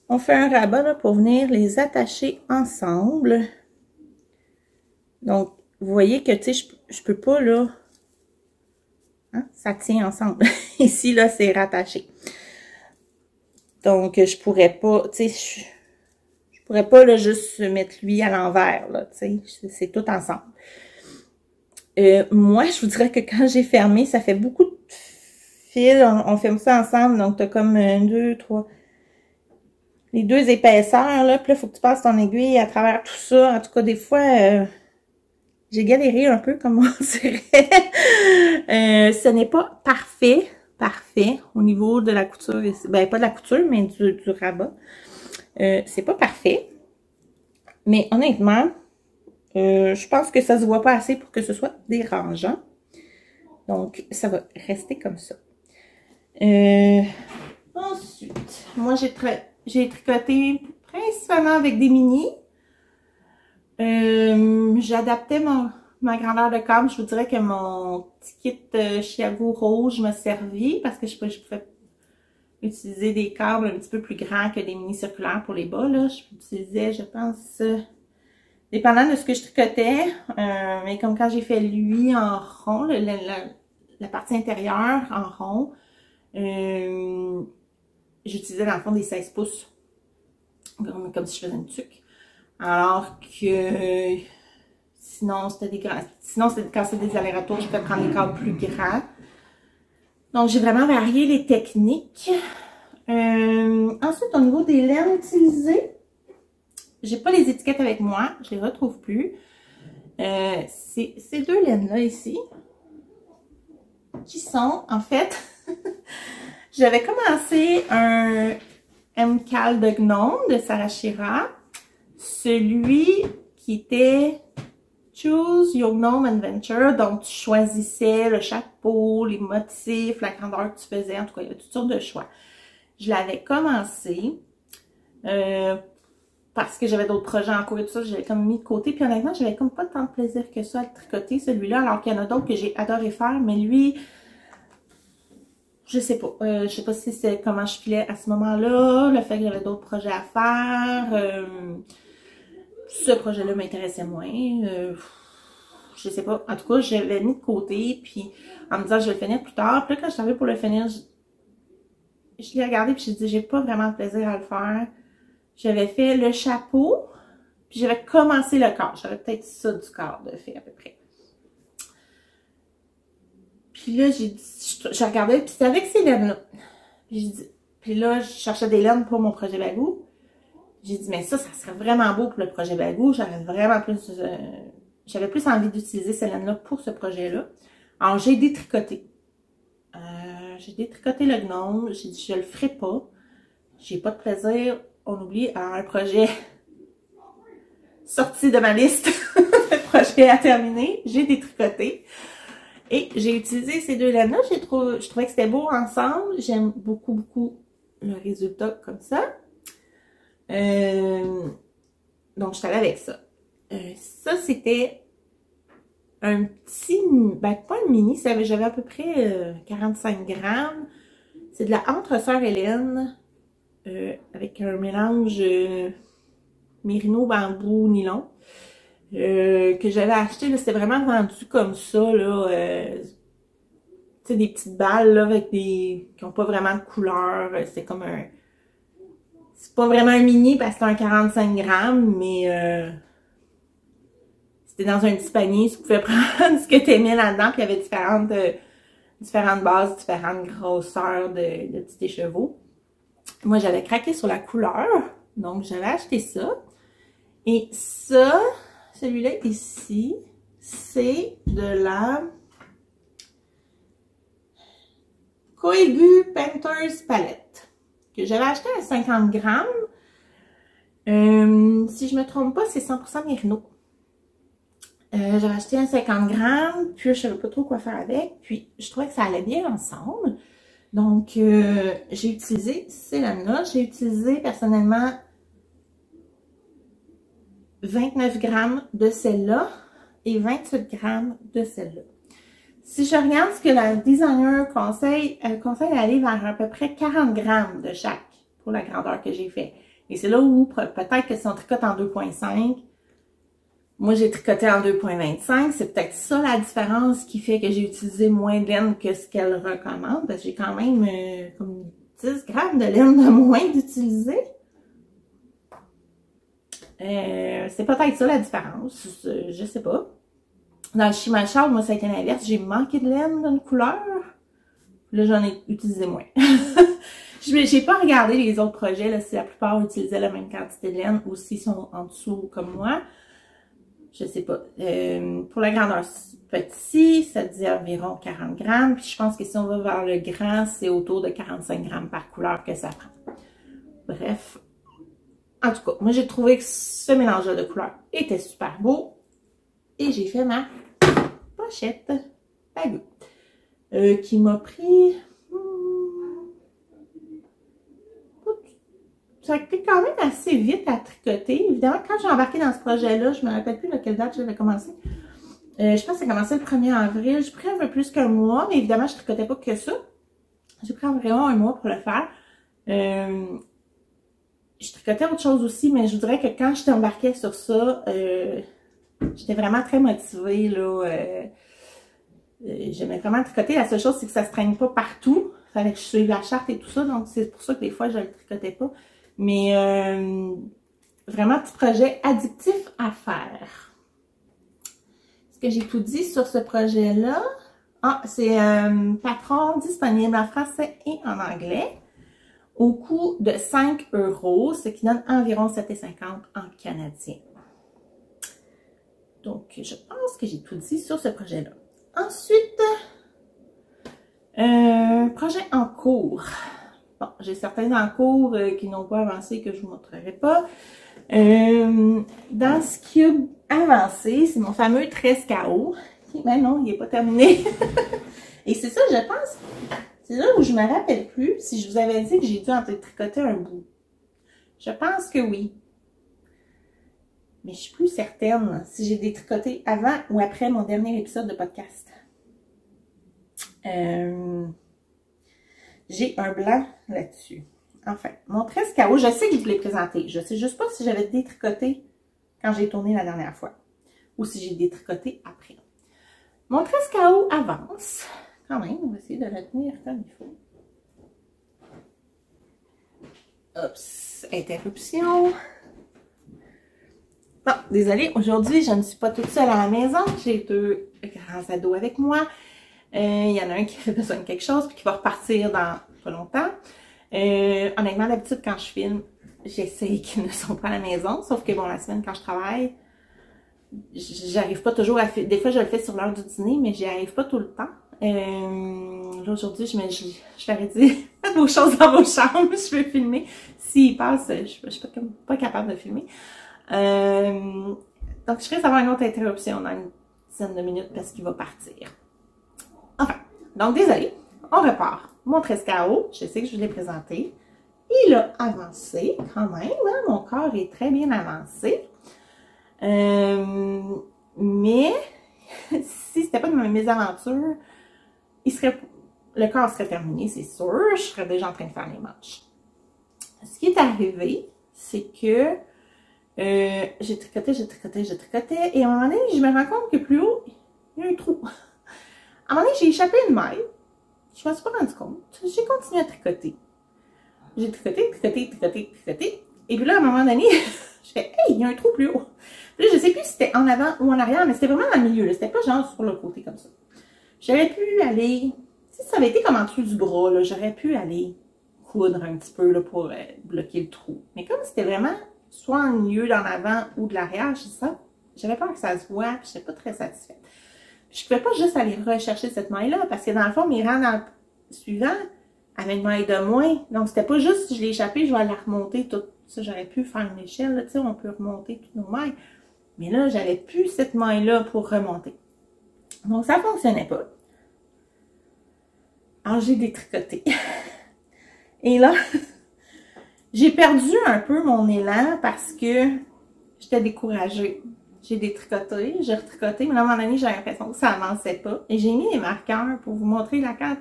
on fait un rabat là, pour venir les attacher ensemble. Donc, vous voyez que, tu sais, je peux pas, là... Hein, ça tient ensemble. Ici, là, c'est rattaché. Donc, je pourrais pas, tu sais, je pourrais pas, là, juste mettre lui à l'envers, là, tu sais, c'est tout ensemble. Moi, je vous dirais que quand j'ai fermé, ça fait beaucoup de fils, on ferme ça ensemble, donc t'as comme 2, 3, les 2 épaisseurs, là, puis là, faut que tu passes ton aiguille à travers tout ça. En tout cas, des fois, j'ai galéré un peu, comme on dirait. Ce n'est pas parfait au niveau de la couture. Ben, pas de la couture, mais du rabat. C'est pas parfait. Mais honnêtement, je pense que ça se voit pas assez pour que ce soit dérangeant. Donc, ça va rester comme ça. Ensuite, moi, j'ai tricoté principalement avec des mini. J'adaptais ma grandeur de câble. Je vous dirais que mon petit kit Chiago rouge m'a servi parce que je pouvais utiliser des câbles un petit peu plus grands que des mini circulaires pour les bas. Là. Je utilisais, je pense, dépendant de ce que je tricotais, mais comme quand j'ai fait lui en rond, la partie intérieure en rond, j'utilisais dans le fond des 16 pouces, comme si je faisais une tuque. Alors que sinon, c'était quand c'était des allers-retours, je peux prendre des câbles plus grands. Donc, j'ai vraiment varié les techniques. Ensuite, au niveau des laines utilisées, j'ai pas les étiquettes avec moi, je les retrouve plus. C'est ces 2 laines-là ici, qui sont, en fait, j'avais commencé un MCAL de Gnome de Sarah Schira. Celui qui était Choose Your Gnome Adventure, donc tu choisissais le chapeau, les motifs, la grandeur que tu faisais, en tout cas, il y avait toutes sortes de choix. Je l'avais commencé parce que j'avais d'autres projets en cours et tout ça, j'avais comme mis de côté, puis honnêtement, j'avais comme pas tant de plaisir que ça à le tricoter, celui-là, alors qu'il y en a d'autres que j'ai adoré faire, mais lui, je sais pas si c'est comment je filais à ce moment-là, le fait que j'avais d'autres projets à faire, ce projet-là m'intéressait moins. Je sais pas. En tout cas, je l'avais mis de côté, puis en me disant je vais le finir plus tard. Puis là, quand je suis arrivée pour le finir, je l'ai regardé, puis j'ai dit j'ai pas vraiment de plaisir à le faire. J'avais fait le chapeau, puis j'avais commencé le corps. J'avais peut-être ça du corps de fait à peu près. Puis là, j'ai regardé, puis c'était avec ces laines-là. Puis là, je cherchais des laines pour mon projet bagou. J'ai dit, mais ça serait vraiment beau pour le projet bagou. J'avais vraiment plus, j'avais plus envie d'utiliser ces laines-là pour ce projet-là. Alors, j'ai détricoté. J'ai détricoté le gnome. J'ai dit, je le ferai pas. J'ai pas de plaisir. On oublie. Alors, un projet sorti de ma liste. Le projet à terminer. J'ai détricoté. Et j'ai utilisé ces 2 laines-là. Je trouvais que c'était beau ensemble. J'aime beaucoup, beaucoup le résultat comme ça. Donc, je suis allée avec ça. Ça, c'était un petit, ben pas un mini, j'avais à peu près 45 grammes. C'est de la Entre-Sœurs Hélène avec un mélange mérino, bambou, nylon que j'avais acheté. C'était vraiment vendu comme ça, là. Tu sais, des petites balles là, avec qui n'ont pas vraiment de couleur. C'est comme un... C'est pas vraiment un mini parce que c'est un 45 grammes, mais c'était dans un petit panier. Tu pouvais prendre ce que tu aimais là-dedans. Puis il y avait différentes bases, différentes grosseurs de petits écheveaux. Moi, j'avais craqué sur la couleur. Donc, j'avais acheté ça. Et ça, celui-là ici, c'est de la Koigu Painter's Palette que j'avais acheté à 50 grammes. Si je me trompe pas, c'est 100% mérino. J'avais acheté un 50 grammes, puis je savais pas trop quoi faire avec, puis je trouvais que ça allait bien ensemble. Donc, j'ai utilisé, c'est la note, j'ai utilisé personnellement 29 grammes de celle-là et 28 grammes de celle-là. Si je regarde ce que la designer conseille, elle conseille d'aller vers à peu près 40 grammes de chaque pour la grandeur que j'ai fait. Et c'est là où peut-être que si on tricote en 2.5, moi j'ai tricoté en 2.25, c'est peut-être ça la différence qui fait que j'ai utilisé moins de laine que ce qu'elle recommande, parce que j'ai quand même comme 10 grammes de laine de moins d'utiliser. C'est peut-être ça la différence, je sais pas. Dans le Shima Shawl, moi ça a été l'inverse, j'ai manqué de laine d'une couleur, là j'en ai utilisé moins. J'ai pas regardé les autres projets, là, si la plupart utilisaient la même quantité de laine ou s'ils sont en dessous comme moi. Je sais pas. Pour la grandeur petit, ça dit environ 40 grammes. Puis je pense que si on va vers le grand, c'est autour de 45 grammes par couleur que ça prend. Bref. En tout cas, moi j'ai trouvé que ce mélange de couleurs était super beau. Et j'ai fait ma pochette bague. Qui m'a pris... ça a été quand même assez vite à tricoter. Évidemment, quand j'ai embarqué dans ce projet-là, je me rappelle plus de quelle date j'avais commencé. Je pense que ça a commencé le 1er avril. J'ai pris un peu plus qu'un mois, mais évidemment, je tricotais pas que ça. J'ai pris environ un mois pour le faire. Je tricotais autre chose aussi, mais je vous dirais que quand j'étais embarquée sur ça, j'étais vraiment très motivée, là. J'aimais vraiment tricoter. La seule chose, c'est que ça se traîne pas partout. Il fallait que je suive la charte et tout ça, donc c'est pour ça que des fois, je le tricotais pas. Mais vraiment, petit projet addictif à faire. Est-ce que j'ai tout dit sur ce projet-là? Ah, c'est patron disponible en français et en anglais au coût de 5 €, ce qui donne environ 7,50 $ en canadien. Donc, je pense que j'ai tout dit sur ce projet-là. Ensuite, projet en cours. Bon, j'ai certains en cours qui n'ont pas avancé que je vous montrerai pas. Dans ce qui a avancé, c'est mon fameux 13 KO. Mais non, il n'est pas terminé. Et c'est ça, je pense, c'est là où je me rappelle plus si je vous avais dit que j'ai dû en tricoter un bout. Je pense que oui. Mais je suis plus certaine si j'ai détricoté avant ou après mon dernier épisode de podcast. J'ai un blanc là-dessus. Enfin, mon 13 KO, je sais que je vous l'ai présenté. Je sais juste pas si j'avais détricoté quand j'ai tourné la dernière fois. Ou si j'ai détricoté après. Mon 13 KO avance. Quand même, on va essayer de le tenir comme il faut. Oups, interruption. Bon, désolée, aujourd'hui, je ne suis pas toute seule à la maison. J'ai 2 grands ados avec moi. Il y en a un qui a besoin de quelque chose puis qui va repartir dans pas longtemps. Honnêtement, d'habitude, quand je filme, j'essaie qu'ils ne sont pas à la maison. Sauf que bon, la semaine, quand je travaille, j'arrive pas toujours à faire. Des fois, je le fais sur l'heure du dîner, mais j'y arrive pas tout le temps. Là, aujourd'hui, je leur ai dit, faites vos choses dans vos chambres, je vais filmer. S'ils passent, je suis pas capable de filmer. Donc, je risque d'avoir une autre interruption dans une dizaine de minutes parce qu'il va partir. Enfin, donc désolé, on repart. Mon 13 KO, je sais que je vous l'ai présenté. Il a avancé quand même, hein? Mon corps est très bien avancé. Mais si c'était pas de mes aventures, le corps serait terminé, c'est sûr. Je serais déjà en train de faire les manches. Ce qui est arrivé, c'est que j'ai tricoté, et à un moment donné, je me rends compte que plus haut, il y a un trou. À un moment donné, j'ai échappé une maille. Je me suis pas rendu compte. J'ai continué à tricoter. J'ai tricoté. Et puis là, à un moment donné, je fais « Hey, il y a un trou plus haut! » Puis là, je sais plus si c'était en avant ou en arrière, mais c'était vraiment dans le milieu. C'était pas genre sur le côté comme ça. J'aurais pu aller... Si ça avait été comme en dessous du bras, j'aurais pu aller coudre un petit peu là, pour bloquer le trou. Mais comme c'était vraiment soit en milieu, d'en avant ou de l'arrière, j'avais peur que ça se voit, puis j'étais pas très satisfaite. Je ne pouvais pas juste aller rechercher cette maille-là, parce que dans le fond, mes rangs dans le suivant avaient une maille de moins. Donc, c'était pas juste si je l'ai échappé, je vais la remonter. Tout ça, j'aurais pu faire une échelle, tu sais, on peut remonter toutes nos mailles. Mais là, j'avais plus cette maille-là pour remonter. Donc, ça fonctionnait pas. Alors, j'ai détricoté. Et là, j'ai perdu un peu mon élan parce que j'étais découragée. J'ai détricoté, j'ai retricoté, mais là, à un moment donné, j'ai l'impression que ça avançait pas. Et j'ai mis les marqueurs pour vous montrer la carte,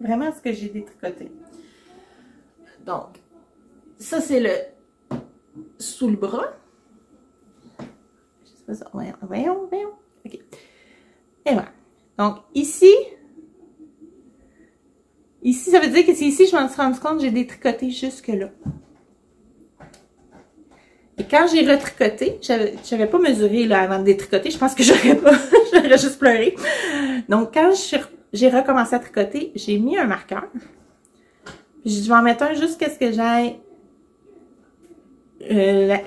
vraiment ce que j'ai détricoté. Donc, ça, c'est le sous le bras. Je sais pas ça. Voyons. OK. Et voilà. Donc, ici, ça veut dire que c'est ici, je m'en suis rendu compte, j'ai détricoté jusque là. Et quand j'ai retricoté, j'avais pas mesuré là, avant de détricoter, je pense que j'aurais juste pleuré. Donc, quand j'ai recommencé à tricoter, j'ai mis un marqueur. Puis je vais en mettre un jusqu'à ce que j'aille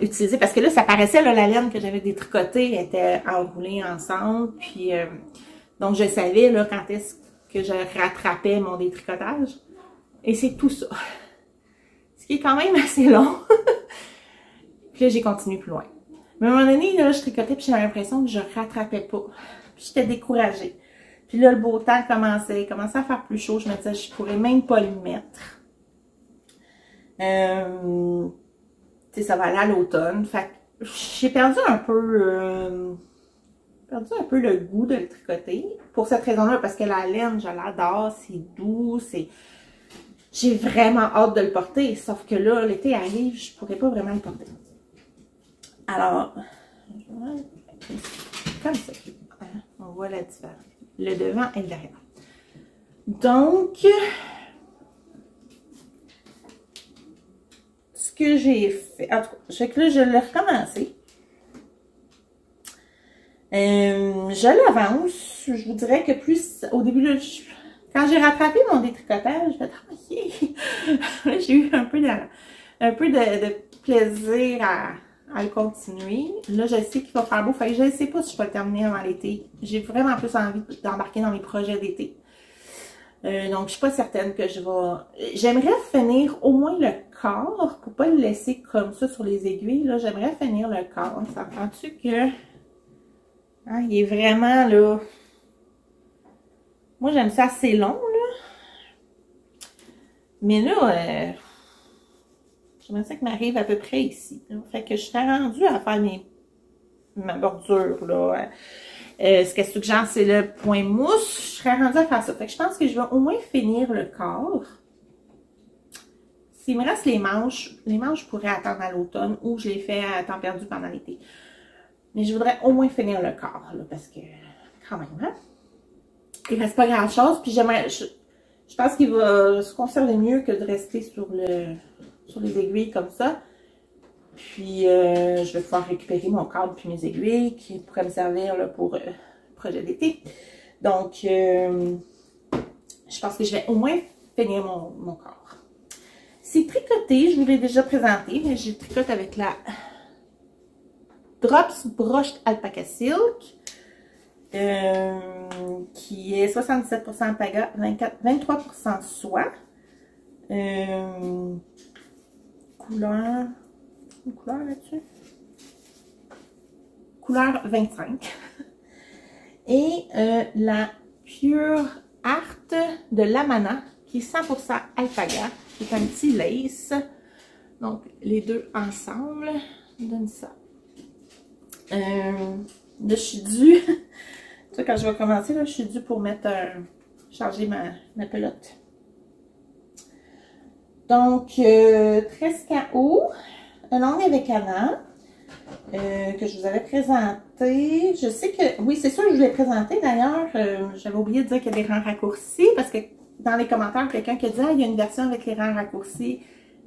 utiliser. Parce que là, ça paraissait, là, la laine que j'avais détricotée était enroulée ensemble. Puis, donc, je savais là, quand est-ce que je rattrapais mon détricotage. Et c'est tout ça. Ce qui est quand même assez long. Puis là, j'ai continué plus loin. Mais à un moment donné, là, je tricotais puis j'avais l'impression que je rattrapais pas. Puis j'étais découragée. Puis là, le beau temps commençait à faire plus chaud. Je me disais, je pourrais même pas le mettre. Tu sais, ça va aller à l'automne. Fait que j'ai perdu un peu le goût de le tricoter. Pour cette raison-là, parce que la laine, je l'adore, c'est doux, j'ai vraiment hâte de le porter. Sauf que là, l'été arrive, je pourrais pas vraiment le porter. Alors, comme ça, on voit la différence. Le devant et le derrière. Donc, ce que j'ai fait, en tout cas, je l'ai recommencé. Je l'avance. Je vous dirais que plus, au début, là, quand j'ai rattrapé mon détricotage, j'ai eu un peu de plaisir à le continuer. Là, je sais qu'il va faire beau. Fait que je ne sais pas si je vais le terminer avant l'été. J'ai vraiment plus envie d'embarquer dans mes projets d'été. Donc, je suis pas certaine que je vais... J'aimerais finir au moins le corps pour pas le laisser comme ça sur les aiguilles. Là, j'aimerais finir le corps. Ça prend-tu que... Hein, il est vraiment, là... Moi, j'aime ça assez long, là. Mais là, j'aimerais ça que m'arrive à peu près ici. Là. Fait que je serais rendue à faire ma bordure, là. Ce qu'elle suggère, c'est le point mousse. Je serais rendue à faire ça. Fait que je pense que je vais au moins finir le corps. S'il me reste les manches je pourrais attendre à l'automne ou je les fais à temps perdu pendant l'été. Mais je voudrais au moins finir le corps, là, parce que, quand même, hein? Il reste pas grand chose. Puis je pense qu'il va se conserver mieux que de rester sur les aiguilles comme ça. Puis, je vais pouvoir récupérer mon cadre puis mes aiguilles qui pourraient me servir là, pour le projet d'été. Donc, je pense que je vais au moins finir mon corps. C'est tricoté, je vous l'ai déjà présenté, mais je tricote avec la Drops Brushed Alpaca Silk, qui est 77% alpaga, 23% soie. Couleur... Une couleur là-dessus? Couleur 25. Et la Pure Art de Lamana, qui est 100% alpaga, qui est un petit lace. Donc, les deux ensemble donnent ça. Là, je suis due. Tu sais, quand je vais commencer, là, je suis due pour mettre charger ma pelote. Donc, Trescao, un longue avec Anna, que je vous avais présenté. Je sais que, oui, c'est sûr que je vous l'ai présenté. D'ailleurs, j'avais oublié de dire qu'il y a des rangs raccourcis, parce que dans les commentaires, quelqu'un qui a dit, ah, il y a une version avec les rangs raccourcis.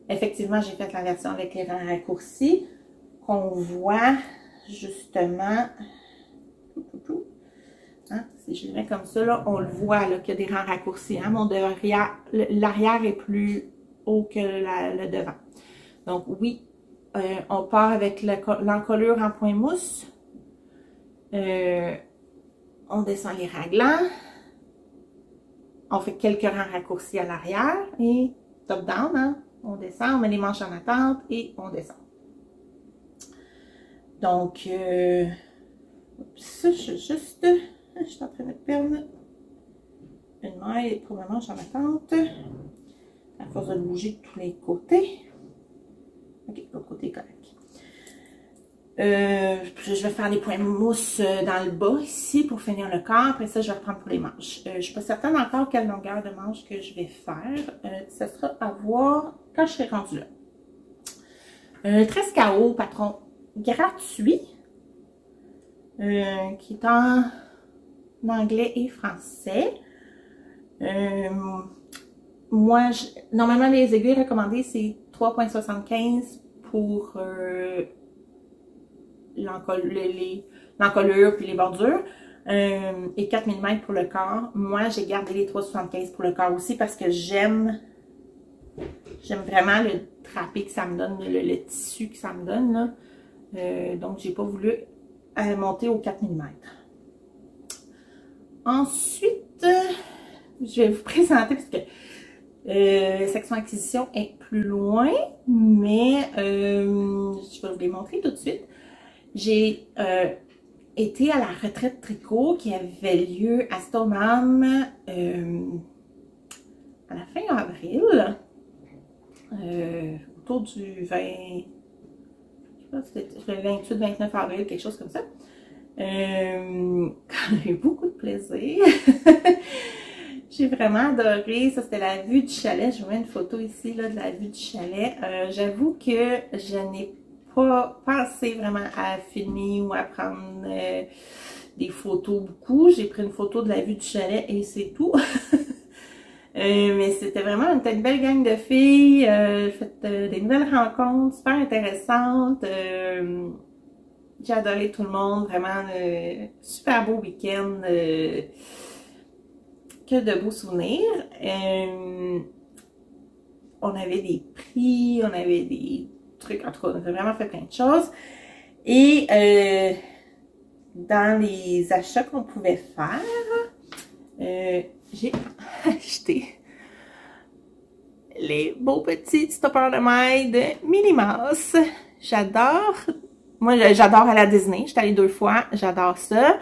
Effectivement, j'ai fait la version avec les rangs raccourcis, qu'on voit justement, hein, si je le mets comme ça, là, on le voit qu'il y a des rangs raccourcis. Hein, l'arrière est plus haut que le devant. Donc oui, on part avec l'encolure en point mousse. On descend les raglans. On fait quelques rangs raccourcis à l'arrière et top down, hein, on descend, on met les manches en attente et on descend. Donc, ça, je suis en train de perdre une maille, probablement j'en attente, à force de bouger de tous les côtés. Ok, l'autre côté est correct. Je vais faire des points mousse dans le bas ici pour finir le corps. Après ça, je vais reprendre pour les manches. Je ne suis pas certaine encore quelle longueur de manche que je vais faire. Ça sera à voir quand je serai rendue là. Tresse KO, patron gratuit, qui est en anglais et français. Moi, normalement, les aiguilles recommandées, c'est 3,75 pour l'encolure puis les bordures et 4 mm pour le corps. Moi, j'ai gardé les 3,75 pour le corps aussi parce que j'aime vraiment le drapé que ça me donne, le tissu que ça me donne, là. Donc, j'ai pas voulu monter aux 4 mm. Ensuite, je vais vous présenter parce que section acquisition est plus loin, mais je vais vous les montrer tout de suite. J'ai été à la retraite tricot qui avait lieu à Stoneham à la fin avril, autour du 20, je sais pas, c'était le 28-29 avril, quelque chose comme ça. J'ai eu beaucoup de plaisir. J'ai vraiment adoré. Ça, c'était la vue du chalet. Je vous mets une photo ici là, de la vue du chalet. J'avoue que je n'ai pas pensé vraiment à filmer ou à prendre des photos beaucoup. J'ai pris une photo de la vue du chalet et c'est tout. Mais c'était vraiment une belle gang de filles. J'ai fait des nouvelles rencontres super intéressantes. J'ai adoré tout le monde. Vraiment super beau week-end. Que de beaux souvenirs. On avait des prix, on avait des trucs, en tout cas, on a vraiment fait plein de choses. Et dans les achats qu'on pouvait faire, j'ai acheté les beaux petits stoppers de mailles de Minimas. J'adore. Moi, j'adore aller à Disney. J'étais allée 2 fois. J'adore ça.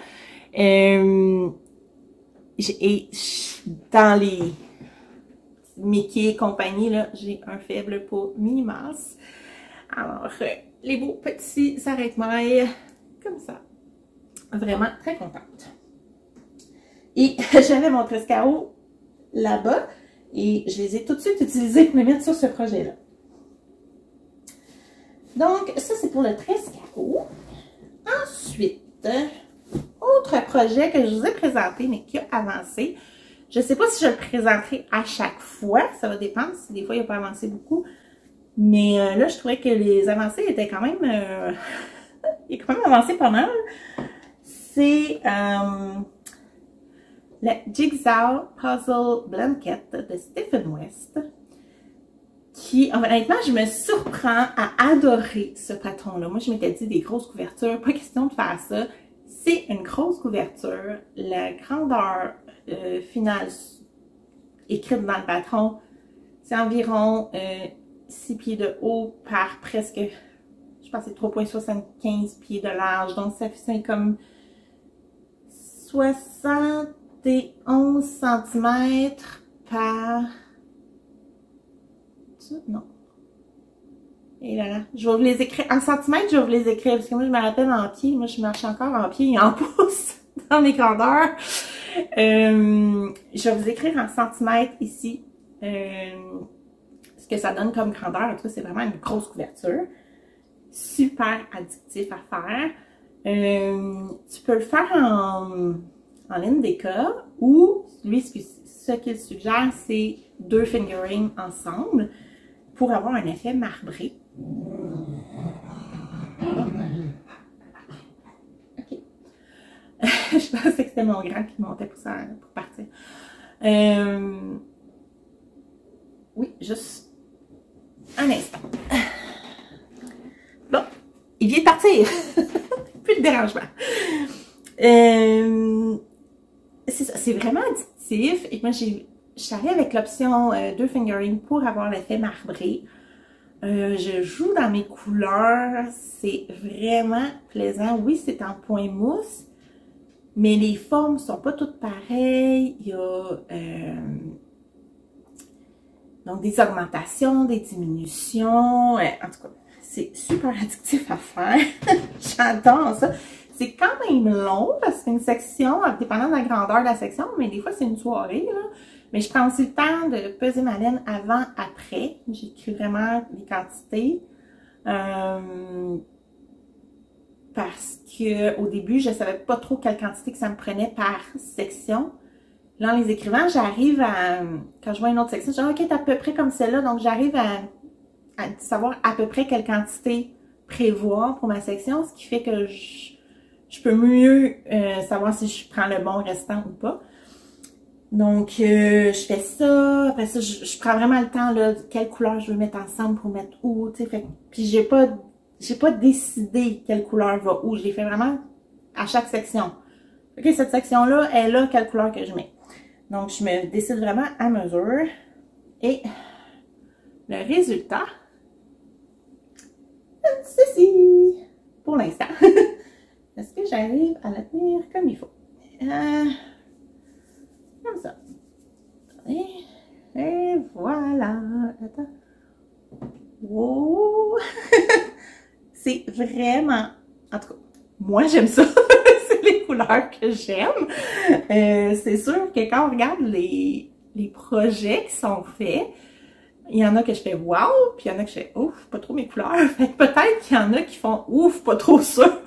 Et dans les Mickey et compagnie, là, j'ai un faible pour Minimas. Alors, les beaux petits arrête-mailles, comme ça. Vraiment très contente. Et j'avais mon tresse KO là-bas et je les ai tout de suite utilisés pour les mettre sur ce projet-là. Donc, ça, c'est pour le tresse KO. Ensuite, autre projet que je vous ai présenté, mais qui a avancé. Je ne sais pas si je le présenterai à chaque fois. Ça va dépendre si des fois, il n'a pas avancé beaucoup. Mais là, je trouvais que les avancées étaient quand même... il a quand même avancé pas mal. C'est le Jigsaw Puzzle Blanket de Stephen West. Qui, honnêtement, je me surprends à adorer ce patron-là. Moi, je m'étais dit des grosses couvertures. Pas question de faire ça. C'est une grosse couverture. La grandeur finale écrite dans le patron, c'est environ 6 pieds de haut par presque, je pense que c'est 3,75 pieds de large. Donc, ça fait comme 71 cm par... Non. Et là là, je vais vous les écrire. En centimètres, je vais vous les écrire. Parce que moi, je me rappelle en pieds. Moi, je marche encore en pieds et en pouces dans mes grandeurs. Je vais vous écrire en centimètres ici. Ce que ça donne comme grandeur. En tout cas, c'est vraiment une grosse couverture. Super addictif à faire. Tu peux le faire en Indeka ou lui, ce qu'il suggère, c'est 2 fingerings ensemble pour avoir un effet marbré. Ok. Je pensais que c'était mon grand qui montait pour partir. Oui, juste un instant. Bon, il vient de partir. Plus de dérangement. C'est ça, c'est vraiment addictif. Et moi, je suis allée avec l'option 2 fingering pour avoir l'effet marbré. Je joue dans mes couleurs, c'est vraiment plaisant. Oui, c'est en point mousse, mais les formes sont pas toutes pareilles. Il y a donc des augmentations, des diminutions. En tout cas, c'est super addictif à faire. J'adore ça. C'est quand même long parce que c'est une section, dépendant de la grandeur de la section, mais des fois c'est une soirée, là. Mais je prends aussi le temps de peser ma laine avant, après. J'écris vraiment les quantités. Parce que au début, je savais pas trop quelle quantité que ça me prenait par section. Là, en les écrivant, j'arrive à... Quand je vois une autre section, je dis « Ok, t'es à peu près comme celle-là. » Donc, j'arrive à savoir à peu près quelle quantité prévoir pour ma section, ce qui fait que je peux mieux savoir si je prends le bon restant ou pas. Donc, je fais ça. Après ça, je prends vraiment le temps, là, de quelle couleur je veux mettre ensemble pour mettre où, tu sais. Puis, j'ai pas décidé quelle couleur va où. Je l'ai fait vraiment à chaque section. Ok, cette section-là est là, quelle couleur que je mets. Donc, je me décide vraiment à mesure. Et le résultat, ceci, pour l'instant. Est-ce que j'arrive à la tenir comme il faut? Comme ça. Et voilà. Attends. Wow! C'est vraiment... En tout cas, moi, j'aime ça. C'est les couleurs que j'aime. C'est sûr que quand on regarde les projets qui sont faits, il y en a que je fais « wow », puis il y en a que je fais « ouf, pas trop mes couleurs ». Fait que peut-être qu'il y en a qui font « ouf, pas trop ça ».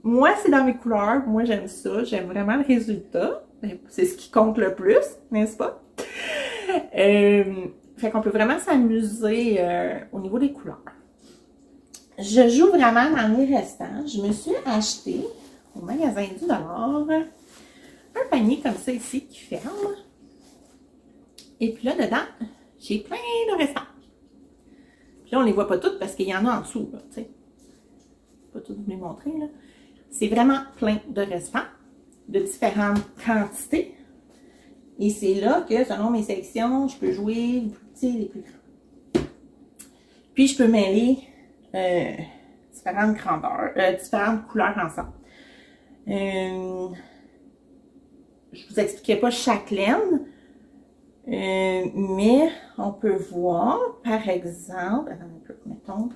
Moi, c'est dans mes couleurs. Moi, j'aime ça. J'aime vraiment le résultat. C'est ce qui compte le plus, n'est-ce pas? Fait qu'on peut vraiment s'amuser au niveau des couleurs. Je joue vraiment dans mes restants. Je me suis acheté au magasin du dollar un panier comme ça ici qui ferme. Et puis là, dedans, j'ai plein de restants. Puis là, on les voit pas toutes parce qu'il y en a en dessous, là, tu sais. Pas toutes vous les montrer, là. C'est vraiment plein de restants de différentes quantités. Et c'est là que, selon mes sections, je peux jouer les plus petits et les plus grands. Puis, je peux mêler différentes grandeurs, différentes couleurs ensemble. Je vous expliquais pas chaque laine, mais on peut voir, par exemple, attends un peu, mettons,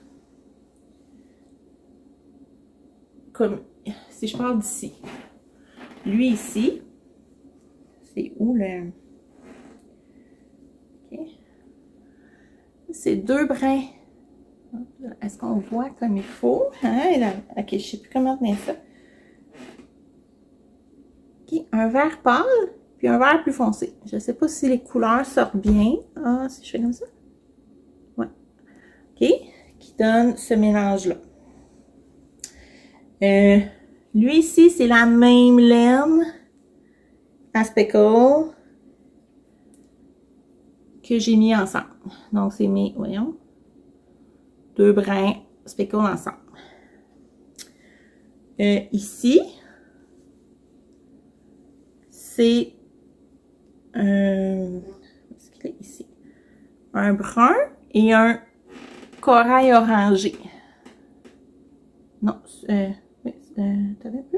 comme si je parle d'ici. Lui ici, c'est où le... Ok. C'est 2 brins. Est-ce qu'on voit comme il faut? Hein? Ok, je sais plus comment tenir ça. Ok, un vert pâle, puis un vert plus foncé. Je sais pas si les couleurs sortent bien. Ah, si je fais comme ça? Ouais. Ok, qui donne ce mélange-là. Lui ici, c'est la même laine à speckle que j'ai mis ensemble. Donc, c'est mes, voyons, 2 brins speckle ensemble. Ici, c'est est-ce qu'il est ici? Un brun et un corail orangé. Non, t'avais peu?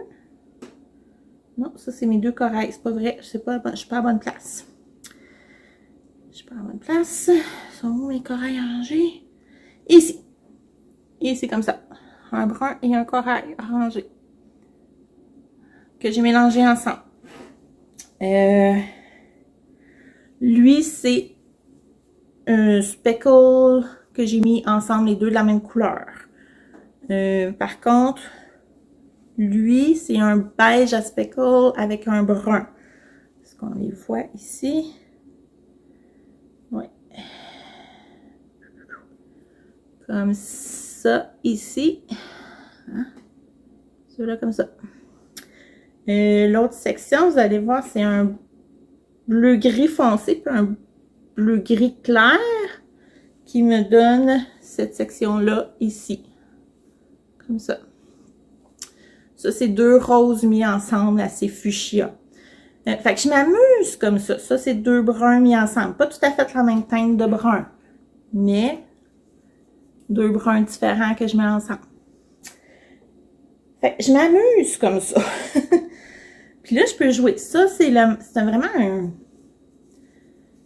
Non, ça c'est mes 2 corails. C'est pas vrai, je suis pas à bonne place. Je suis pas à bonne place. Sont où mes corails orangés? Ici. Ici comme ça. Un brun et un corail orangé. Que j'ai mélangé ensemble. Lui, c'est un speckle que j'ai mis ensemble les 2 de la même couleur. Par contre, lui, c'est un beige à speckle avec un brun. Est-ce qu'on les voit ici? Oui. Comme ça, ici. Hein? Celui-là, comme ça. L'autre section, vous allez voir, c'est un bleu-gris foncé, puis un bleu-gris clair qui me donne cette section-là ici. Comme ça. Ça, c'est 2 roses mis ensemble, assez fuchsia. Fait que je m'amuse comme ça. Ça, c'est 2 bruns mis ensemble. Pas tout à fait la même teinte de brun. Mais 2 bruns différents que je mets ensemble. Fait que je m'amuse comme ça. Puis là, je peux jouer. Ça, c'est vraiment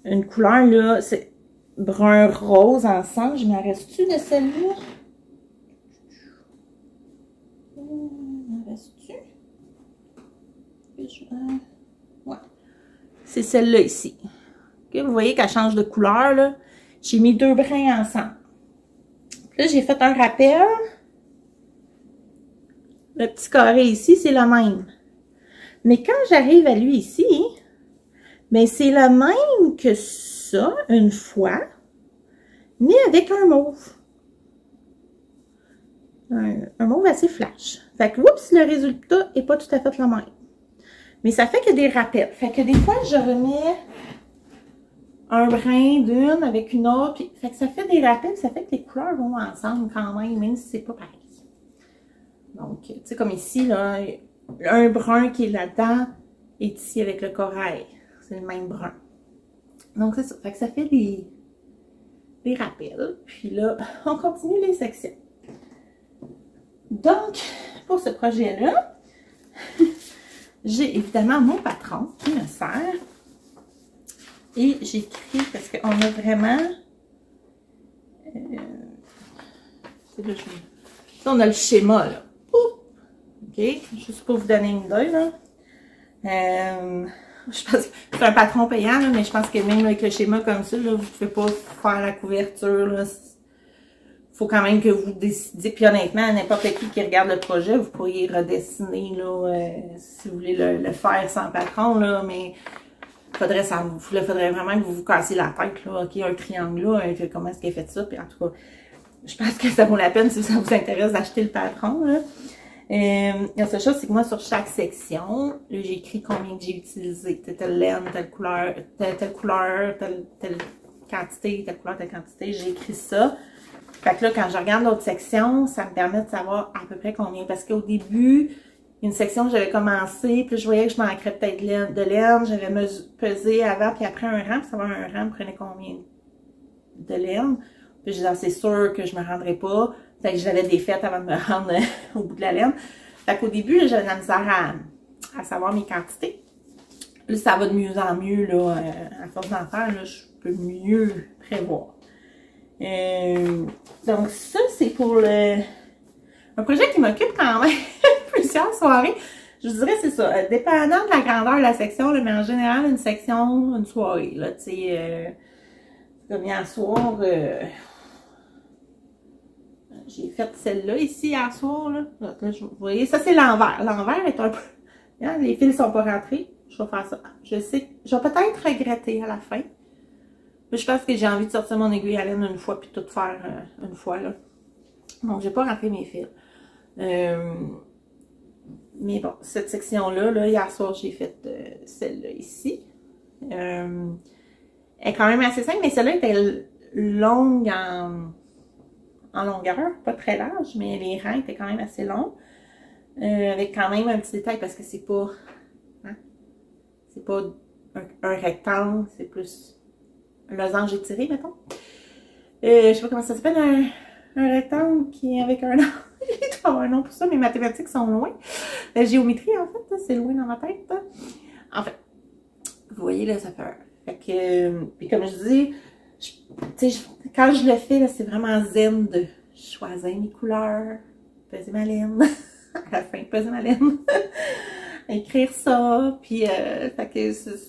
une couleur, là. C'est brun rose ensemble. Je m'en reste-tu de celle-là? M'en reste-tu? Ouais. C'est celle-là ici. Okay, vous voyez qu'elle change de couleur, là. J'ai mis 2 brins ensemble. Là, j'ai fait un rappel. Le petit carré ici, c'est le même. Mais quand j'arrive à lui ici, ben c'est le même que ça, une fois, mais avec un mauve. Un mauve assez flash. Fait que, oups, le résultat n'est pas tout à fait le même. Mais ça fait que des rappels. Fait que des fois, je remets un brin d'une avec une autre. Puis, fait que ça fait des rappels, ça fait que les couleurs vont ensemble quand même si c'est pas pareil. Donc, tu sais, comme ici, là, un brun qui est là-dedans est ici avec le corail. C'est le même brun. Donc, c'est ça. Fait que ça fait des rappels. Puis là, on continue les sections. Donc, pour ce projet-là, j'ai évidemment mon patron qui me sert. Et j'écris parce qu'on a vraiment... on a le schéma, là. OK? Juste pour vous donner une idée, là. Je pense que c'est un patron payant, là, mais je pense que même avec le schéma comme ça, là, vous ne pouvez pas faire la couverture, là. Faut quand même que vous décidiez. Puis honnêtement, n'importe qui regarde le projet, vous pourriez redessiner, là, si vous voulez le faire sans patron, là, mais faudrait vraiment que vous vous cassiez la tête, là. OK, un triangle là, comment est-ce qu'elle fait ça? Puis en tout cas, je pense que ça vaut la peine si ça vous intéresse d'acheter le patron, là. La seule chose, c'est que moi, sur chaque section, j'ai écrit combien que j'ai utilisé. Telle laine, telle couleur, telle quantité, telle couleur, telle quantité. J'ai écrit ça. Fait que là, quand je regarde l'autre section, ça me permet de savoir à peu près combien. Parce qu'au début, une section que j'avais commencé, puis je voyais que je manquerais peut-être de laine. J'avais pesé avant, puis après un rang, pour savoir un rang prenait combien de laine. Puis je disais, c'est sûr que je me rendrais pas. Fait que je l'avais défaite avant de me rendre au bout de la laine. Fait qu'au début, j'avais de la misère à savoir mes quantités. Là, ça va de mieux en mieux, là. À force d'en faire, là, je peux mieux prévoir. Donc ça, c'est pour un projet qui m'occupe quand même plusieurs soirées. Je vous dirais, c'est ça. Dépendant de la grandeur de la section, là, mais en général, une section, une soirée, là, tu sais, comme hier soir, j'ai fait celle-là ici hier soir, là. Donc, là, vous voyez, ça c'est l'envers. L'envers est un peu... Hein, les fils sont pas rentrés. Je vais faire ça. Je sais, je vais peut-être regretter à la fin. Mais je pense que j'ai envie de sortir mon aiguille à laine une fois puis tout faire une fois, là. Donc, j'ai pas rentré mes fils. Mais bon, cette section-là, là, hier soir, j'ai fait celle-là ici. Elle est quand même assez simple, mais celle-là était longue en longueur, pas très large, mais les rangs étaient quand même assez longs. Avec quand même un petit détail parce que c'est pas... Hein, c'est pas un rectangle, c'est plus un losange étiré, mettons. Je sais pas comment ça s'appelle, un rectangle qui est avec un nom. Il doit avoir un nom pour ça, mes mathématiques sont loin. La géométrie, en fait, c'est loin dans ma tête. Hein. En fait, vous voyez, là, ça fait... Fait que, puis comme je dis, quand je le fais, là, c'est vraiment zen de choisir mes couleurs, peser ma laine, à la fin, peser ma laine, écrire ça, puis, fait que c'est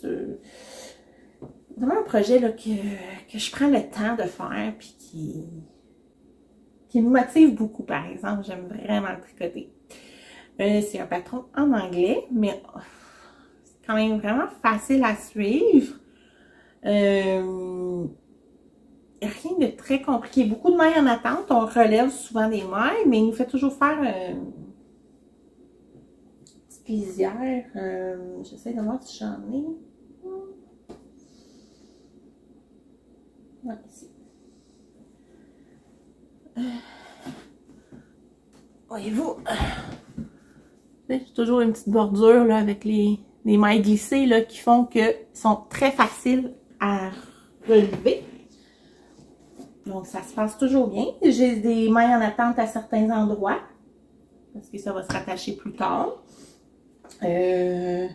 vraiment un projet, là, que je prends le temps de faire, puis qui me motive beaucoup, par exemple. J'aime vraiment le tricoter. C'est un patron en anglais, mais c'est quand même vraiment facile à suivre. Rien de très compliqué. Beaucoup de mailles en attente. On relève souvent des mailles, mais il nous fait toujours faire une petite lisière. J'essaie de voir si j'en ai. Ouais, ici. Voyez-vous, j'ai toujours une petite bordure là, avec les mailles glissées là, qui font que sont très faciles à relever. Donc, ça se passe toujours bien. J'ai des mailles en attente à certains endroits, parce que ça va se rattacher plus tard. Là,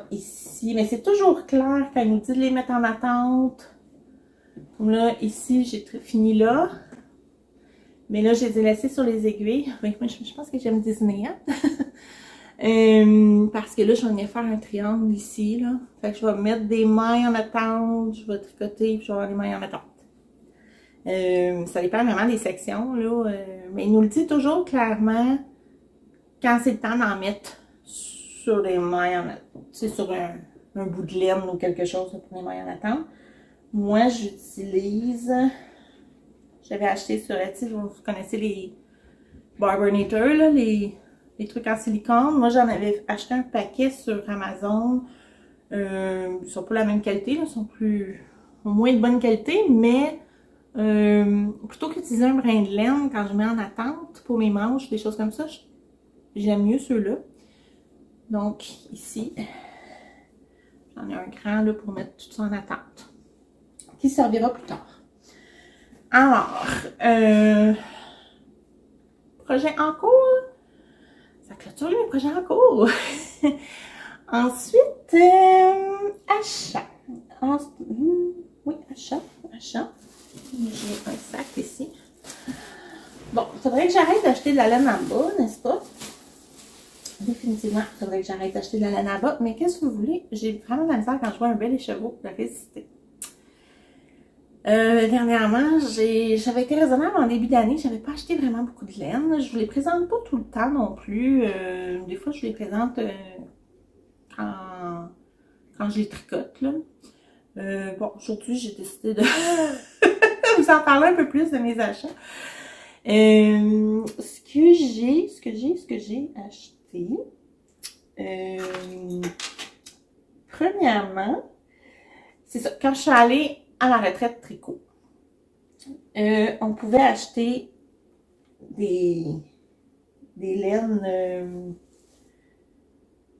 ici, mais c'est toujours clair quand il nous dit de les mettre en attente. Comme là, ici, j'ai fini là. Mais là, je les ai laissés sur les aiguilles. Moi, je pense que j'aime Disney, hein? Parce que là, je vais venir faire un triangle ici, là. Fait que je vais mettre des mailles en attente, je vais tricoter, puis je vais avoir des mailles en attente. Ça dépend vraiment des sections, là. Mais il nous le dit toujours clairement quand c'est le temps d'en mettre sur les mailles en attente. Tu sais, sur un bout de laine ou quelque chose pour les mailles en attente. Moi, j'utilise... J'avais acheté sur Etsy, vous connaissez les Barbernators, là, les trucs en silicone. Moi, j'en avais acheté un paquet sur Amazon. Ils sont pas la même qualité, là, ils sont moins de bonne qualité, mais plutôt qu'utiliser un brin de laine quand je mets en attente pour mes manches, des choses comme ça, j'aime mieux ceux-là. Donc, ici, j'en ai un grand là, pour mettre tout ça en attente, qui servira plus tard. Alors, projet en cours, ça clôture mes projets en cours. Ensuite, achat. Oui, achat. J'ai un sac ici. Bon, il faudrait que j'arrête d'acheter de la laine en bas, n'est-ce pas? Définitivement, il faudrait que j'arrête d'acheter de la laine en bas. Mais qu'est-ce que vous voulez? J'ai vraiment de la misère quand je vois un bel écheveau de résister. Dernièrement, j'avais été raisonnable en début d'année. J'avais pas acheté vraiment beaucoup de laine. Je vous les présente pas tout le temps non plus. Des fois, je les présente quand je les tricote, là. Bon, aujourd'hui, j'ai décidé de vous en parler un peu plus de mes achats. Ce que j'ai acheté. Premièrement, c'est ça. Quand je suis allée à la retraite tricot, on pouvait acheter des laines.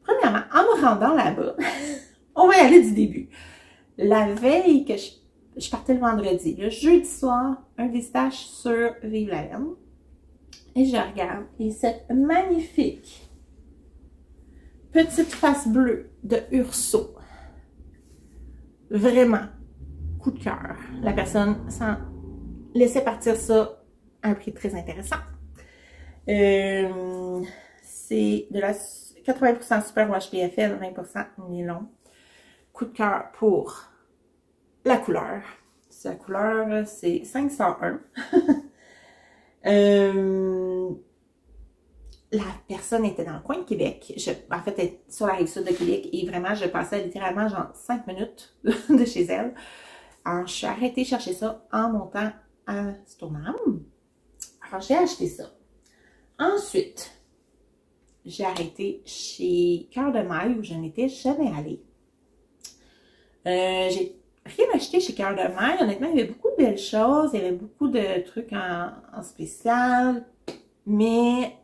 Premièrement, en me rendant là-bas, on va y aller du début. La veille que je partais le vendredi, le jeudi soir, un visitage sur Vive la laine. Et je regarde, et cette magnifique petite face bleue de Urso. Vraiment, coup de cœur. La personne s'en laissait partir ça à un prix très intéressant. C'est de la 80% Superwash PFL, 20% nylon. Coup de cœur pour la couleur. La couleur, c'est 501. La personne était dans le coin de Québec. En fait, elle est sur la rive sud de Québec et vraiment, je passais littéralement genre 5 minutes de chez elle. Alors, je suis arrêtée chercher ça en montant à Stoneham. Alors, j'ai acheté ça. Ensuite, j'ai arrêté chez Cœur de Maille où je n'étais jamais allée. J'ai rien acheté chez Cœur de Maille. Honnêtement, il y avait beaucoup de belles choses. Il y avait beaucoup de trucs en spécial. Mais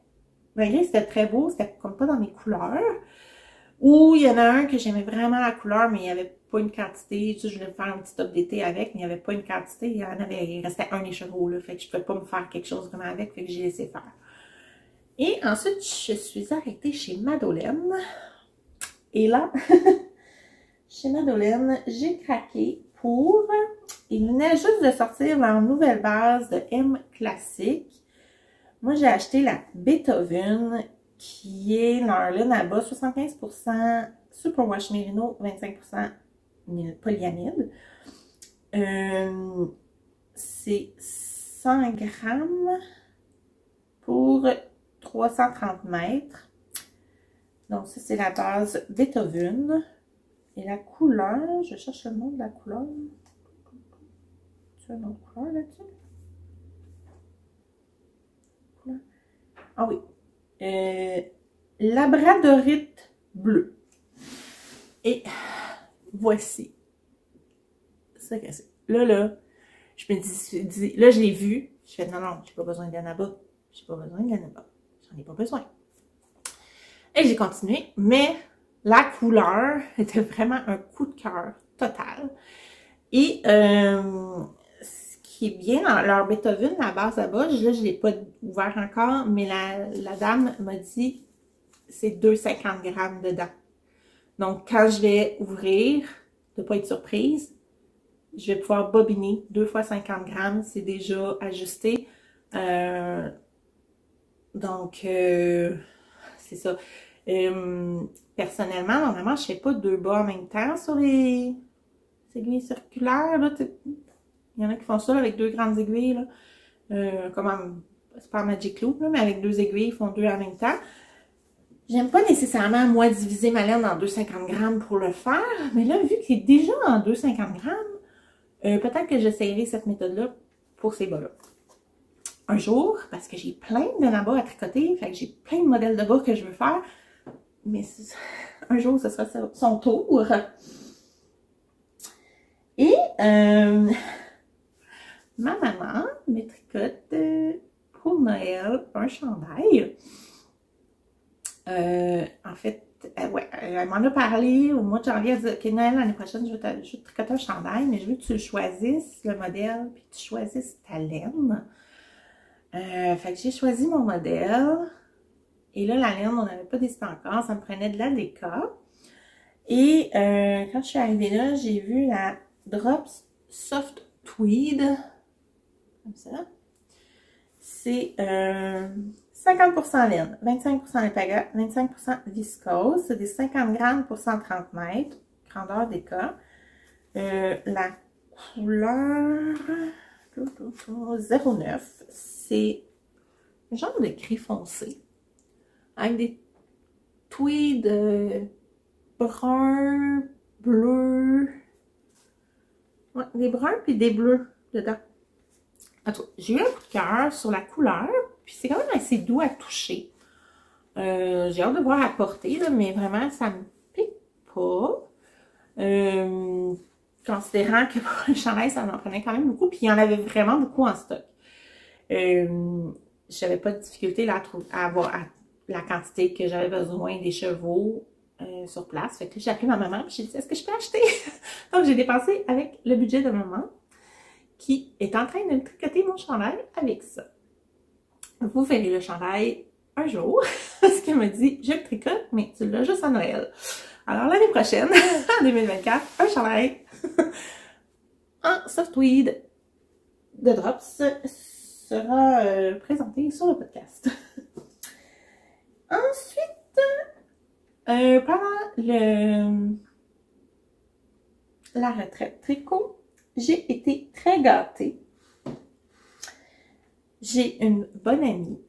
malgré que c'était très beau, c'était comme pas dans mes couleurs. Ou il y en a un que j'aimais vraiment la couleur, mais il n'y avait pas une quantité. Tu sais, je voulais faire un petit top d'été avec, mais il n'y avait pas une quantité. Il restait un écheveau, là. Fait que je ne pouvais pas me faire quelque chose vraiment avec, fait que j'ai laissé faire. Et ensuite, je suis arrêtée chez Madolène. Et là, chez Madolène, j'ai craqué pour... Ils venaient juste de sortir leur nouvelle base de M classique. Moi, j'ai acheté la Beethoven, qui est leur laine à bas, 75% Superwash Merino, 25% polyamide. C'est 100 grammes pour 330 mètres. Donc, ça, c'est la base Beethoven. Et la couleur, je cherche le nom de la couleur. Tu as une autre couleur là-dessus? Ah oui. Labradorite bleu. Et voici. C'est ça que c'est. Là, je me dis, là, je l'ai vu. Je fais, non, j'ai pas besoin de l'anaba. J'ai pas besoin de l'anaba. J'en ai pas besoin. Et j'ai continué, mais la couleur était vraiment un coup de cœur total. Et ce qui est bien dans leur Beethoven, la base à bas. Là, je ne l'ai pas ouvert encore, mais la dame m'a dit c'est 2,50 grammes dedans. Donc, quand je vais ouvrir, de ne pas être surprise, je vais pouvoir bobiner 2 fois 50 grammes. C'est déjà ajusté. Donc, c'est ça. Personnellement, normalement, je ne fais pas 2 bas en même temps sur les aiguilles circulaires. Là, il y en a qui font ça là, avec 2 grandes aiguilles. Là. Comme c'est pas Magic Loop, là, mais avec 2 aiguilles, ils font 2 en même temps. J'aime pas nécessairement, moi, diviser ma laine en 2,50 grammes pour le faire. Mais là, vu qu'il est déjà en 2,50 grammes, peut-être que j'essayerai cette méthode-là pour ces bas-là. Un jour, parce que j'ai plein de laine à bas à tricoter, fait que j'ai plein de modèles de bas que je veux faire. Mais un jour, ce sera son tour. Et ma maman me tricote pour Noël un chandail. En fait, ouais, elle m'en a parlé au mois de janvier. Elle a dit, OK, Noël, l'année prochaine, je vais te tricoter un chandail, mais je veux que tu choisisses le modèle, puis que tu choisisses ta laine. Fait que j'ai choisi mon modèle. Et là, la laine, on n'avait pas décidé encore. Ça me prenait de la déca. Et quand je suis arrivée là, j'ai vu la Drops Soft Tweed. Comme ça. C'est 50% laine, 25% alpaga, 25% viscose. C'est des 50 grammes pour 130 mètres. Grandeur déca. La couleur 09. C'est un genre de gris foncé. Avec des tweeds bruns, bleus. Ouais, des bruns puis des bleus dedans. En tout cas, j'ai eu un coup de cœur sur la couleur. Puis c'est quand même assez doux à toucher. J'ai hâte de voir à porter, là, mais vraiment, ça me pique pas. Considérant que pour un chandail, ça m'en prenait quand même beaucoup. Puis il y en avait vraiment beaucoup en stock. J'avais pas de difficulté là, à avoir la quantité que j'avais besoin des chevaux sur place. Fait que j'ai appelé ma maman et j'ai dit, est-ce que je peux acheter? Donc j'ai dépensé avec le budget de maman qui est en train de me tricoter mon chandail avec ça. Vous verrez le chandail un jour. Parce qu'elle me dit, je le tricote, mais tu l'as juste à Noël. Alors l'année prochaine, en 2024, un chandail en soft tweed de Drops sera présenté sur le podcast. Ensuite, pendant la retraite tricot, j'ai été très gâtée. J'ai une bonne amie.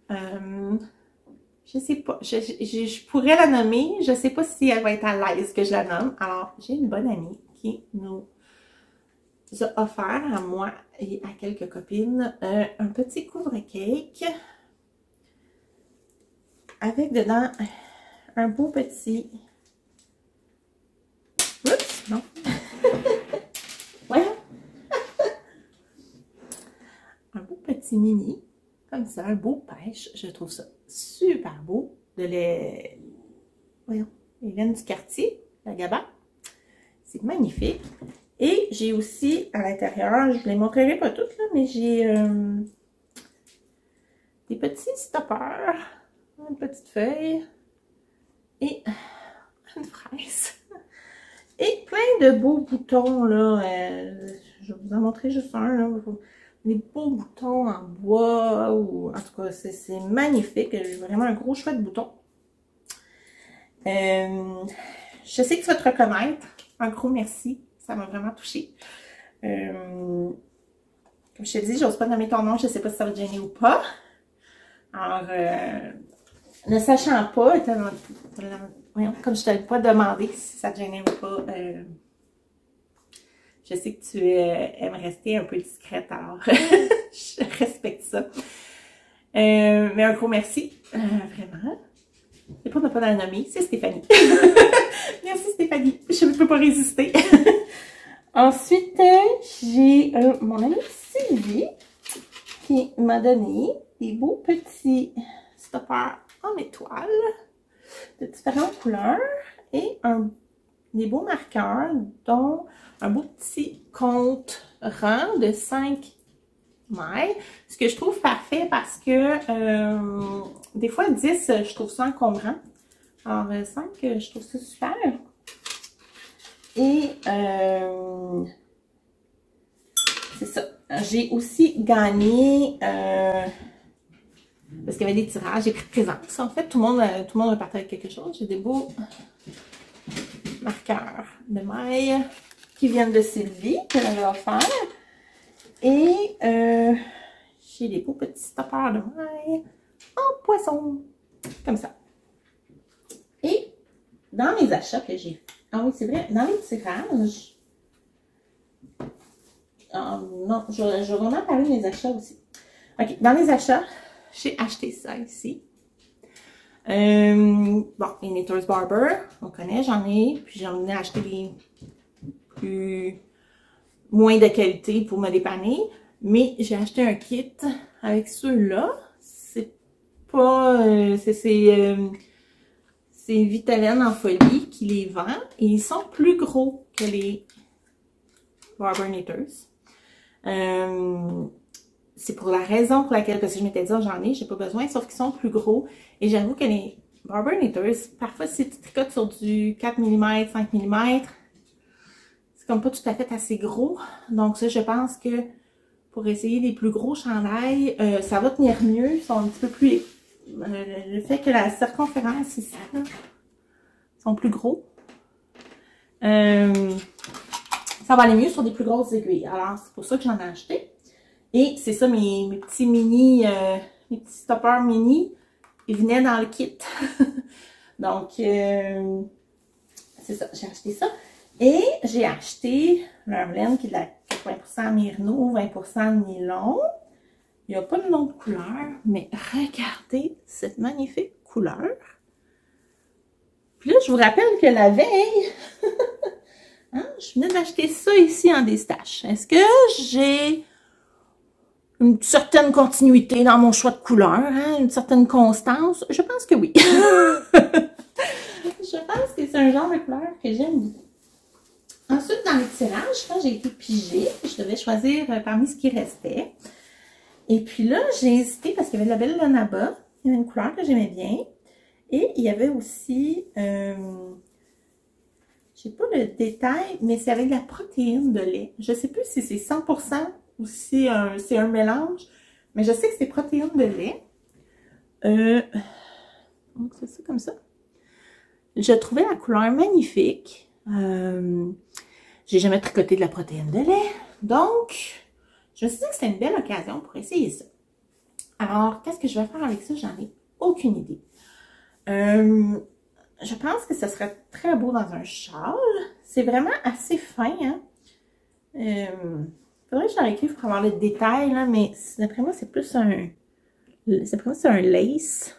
Je sais pas, je pourrais la nommer. Je sais pas si elle va être à l'aise que je la nomme. Alors, j'ai une bonne amie qui nous a offert à moi et à quelques copines un petit couvre-cake avec dedans un beau petit... Oups, non. Voilà. Un beau petit mini, comme ça, un beau pêche. Je trouve ça super beau. De les laines du quartier, la GABA. C'est magnifique. Et j'ai aussi à l'intérieur, je ne les montrerai pas toutes, là, mais j'ai des petits stoppers, une petite feuille et une fraise. Et plein de beaux boutons, là. Je vais vous en montrer juste un, là. Des beaux boutons en bois, ou en tout cas, c'est magnifique. J'ai vraiment un gros choix de boutons. Je sais que tu vas te reconnaître. Un gros merci. Ça m'a vraiment touchée. Comme je te dis, j'ose pas nommer ton nom. Je sais pas si ça va te gêner ou pas. Alors, ne sachant pas, comme je te l'ai pas demandé si ça te gênait ou pas, je sais que tu aimes rester un peu discrète. Alors, je respecte ça. Mais un gros merci. Vraiment. C'est pas ne pas la nommer, c'est Stéphanie. Merci Stéphanie. Je ne peux pas résister. Ensuite, j'ai mon amie Sylvie qui m'a donné des beaux petits stoppers en étoile de différentes couleurs et des beaux marqueurs, dont un beau petit compte rang de 5 mailles. Ce que je trouve parfait parce que des fois 10, je trouve ça encombrant. Alors 5, je trouve ça super. Et c'est ça. J'ai aussi gagné parce qu'il y avait des tirages, j'ai pris présence. En fait, tout le monde repartait avec quelque chose. J'ai des beaux marqueurs de mailles qui viennent de Sylvie, qu'elle avait offert. Et j'ai des beaux petits stoppeurs de mailles en poisson. Comme ça. Et dans mes achats que j'ai fait, ah oui, c'est vrai, dans les tirages, non, je vais vraiment parler de mes achats aussi. Ok, dans les achats, j'ai acheté ça ici. Bon, les Knitters Barber, on connaît, j'en ai, puis j'en ai acheté des moins de qualité pour me dépanner, mais j'ai acheté un kit avec ceux-là. C'est pas, c'est Vitalène en folie qui les vend et ils sont plus gros que les Barber Knitters. C'est pour la raison pour laquelle, parce que je m'étais dit, oh, j'en ai, j'ai pas besoin, sauf qu'ils sont plus gros. Et j'avoue que les Barber Knitters, parfois si tu tricotes sur du 4 mm, 5 mm, c'est comme pas tout à fait assez gros. Donc ça, je pense que pour essayer les plus gros chandails, ça va tenir mieux. Ils sont un petit peu plus... le fait que la circonférence ici, là, sont plus gros. Ça va aller mieux sur des plus grosses aiguilles. Alors, c'est pour ça que j'en ai acheté. Et c'est ça, mes petits mini, mes petits stoppers mini, ils venaient dans le kit. Donc, c'est ça, j'ai acheté ça. Et j'ai acheté leur laine qui est de la 80% Myrno, 20% nylon. Il n'y a pas de nom de couleur, mais regardez cette magnifique couleur. Puis là, je vous rappelle que la veille, hein, je venais d'acheter ça ici en déstache. Est-ce que j'ai une certaine continuité dans mon choix de couleur, hein, une certaine constance? Je pense que oui. Je pense que c'est un genre de couleur que j'aime beaucoup. Ensuite, dans les tirages, quand j'ai été pigée, je devais choisir parmi ce qui restait. Et puis là, j'ai hésité parce qu'il y avait de la belle Lanaba. Il y avait une couleur que j'aimais bien. Et il y avait aussi, je sais pas le détail, mais c'est avec de la protéine de lait. Je sais plus si c'est 100% ou si c'est un mélange, mais je sais que c'est protéine de lait. Donc c'est ça comme ça. Je trouvais la couleur magnifique. J'ai jamais tricoté de la protéine de lait, donc je me suis dit que c'était une belle occasion pour essayer ça. Alors, qu'est-ce que je vais faire avec ça? J'en ai aucune idée. Je pense que ce serait très beau dans un châle. C'est vraiment assez fin, hein? Faudrait que je l'écrive pour avoir le détail, là, mais d'après moi, c'est plus un... D'après moi, c'est un lace.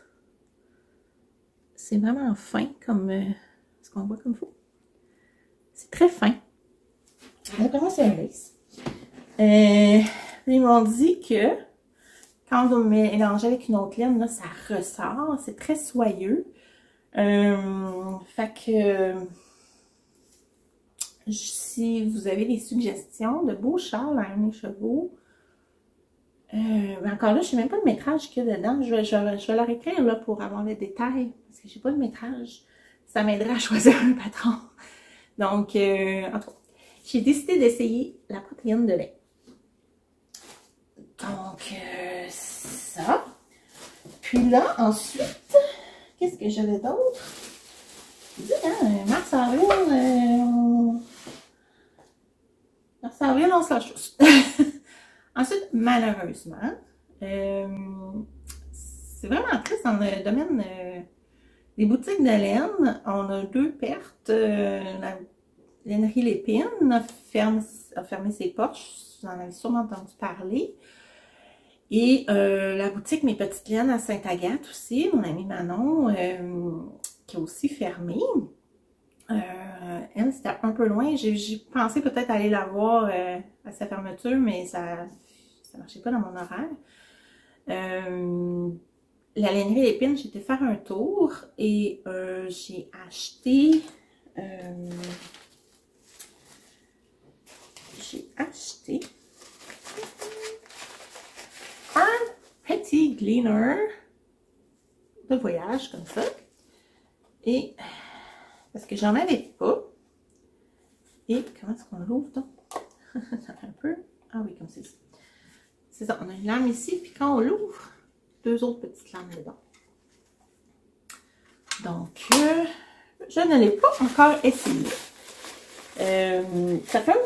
C'est vraiment fin, comme ce qu'on voit comme il faut. C'est très fin. D'après moi, c'est un lace. Ils m'ont dit que quand vous mélangez avec une autre laine, là, ça ressort. C'est très soyeux. Fait que si vous avez des suggestions de beaux châles à un écheveau, encore là, je sais même pas le métrage qu'il y a dedans. Je vais leur écrire là, pour avoir le détail. Parce que j'ai pas le métrage. Ça m'aidera à choisir un patron. Donc, en tout cas, j'ai décidé d'essayer la protéine de lait. Donc, ça. Puis là, ensuite, qu'est-ce que j'avais d'autre? Je dis, hein, mars-avril, on se lâche tous. Ensuite, malheureusement, c'est vraiment triste dans le domaine des boutiques de laine. On a 2 pertes. La lainerie Lépine a fermé ses portes. Vous en avez sûrement entendu parler. Et la boutique Mes Petites Laines à Sainte-Agathe aussi, mon amie Manon, qui a aussi fermé. Elle, c'était un peu loin. J'ai pensé peut-être aller la voir à sa fermeture, mais ça marchait pas dans mon horaire. La lainerie Lépine, j'ai été faire un tour et j'ai acheté... petit glitter de voyage comme ça. Et parce que j'en avais pas. Et comment est-ce qu'on l'ouvre donc? Ça fait un peu. Ah oui, comme c'est ça. C'est ça, on a une lame ici, puis quand on l'ouvre, deux autres petites lames dedans. Donc, je ne l'ai pas encore essayé. Ça fait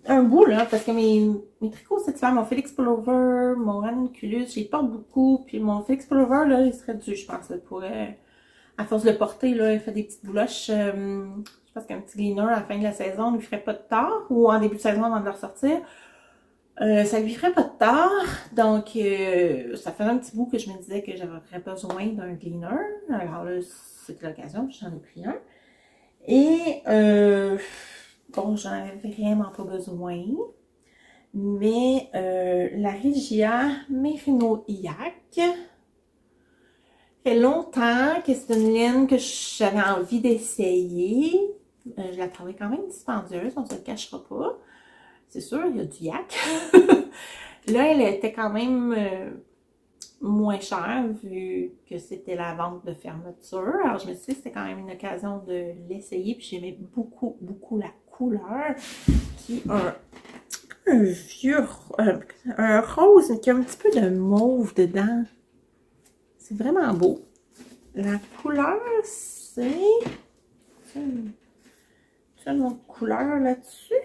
un bout, là, parce que mes tricots cette semaine, mon Felix Pullover, mon ranunculus, je les porte beaucoup, puis mon Felix Pullover, là, il serait dû, je pense, pour, à force de le porter, là, il fait des petites bouloches. Je pense qu'un petit glitter à la fin de la saison lui ferait pas de tort, ou en début de saison avant de le ressortir. Ça lui ferait pas de tort, donc ça fait un petit bout que je me disais que j'aurais besoin d'un glitter. Alors là, c'était l'occasion, j'en ai pris un. Et bon, j'en avais vraiment pas besoin, mais la Regia Merino Yak fait longtemps que c'est une laine que j'avais envie d'essayer. Je la trouvais quand même dispendieuse, on se le cachera pas. C'est sûr, il y a du yak. Là, elle était quand même moins chère vu que c'était la vente de fermeture. Alors, je me suis dit que c'était quand même une occasion de l'essayer. Puis, j'aimais beaucoup, beaucoup la couleur qui a un vieux, un rose, mais qui a un petit peu de mauve dedans. C'est vraiment beau. La couleur, c'est... Tu as une autre couleur là-dessus?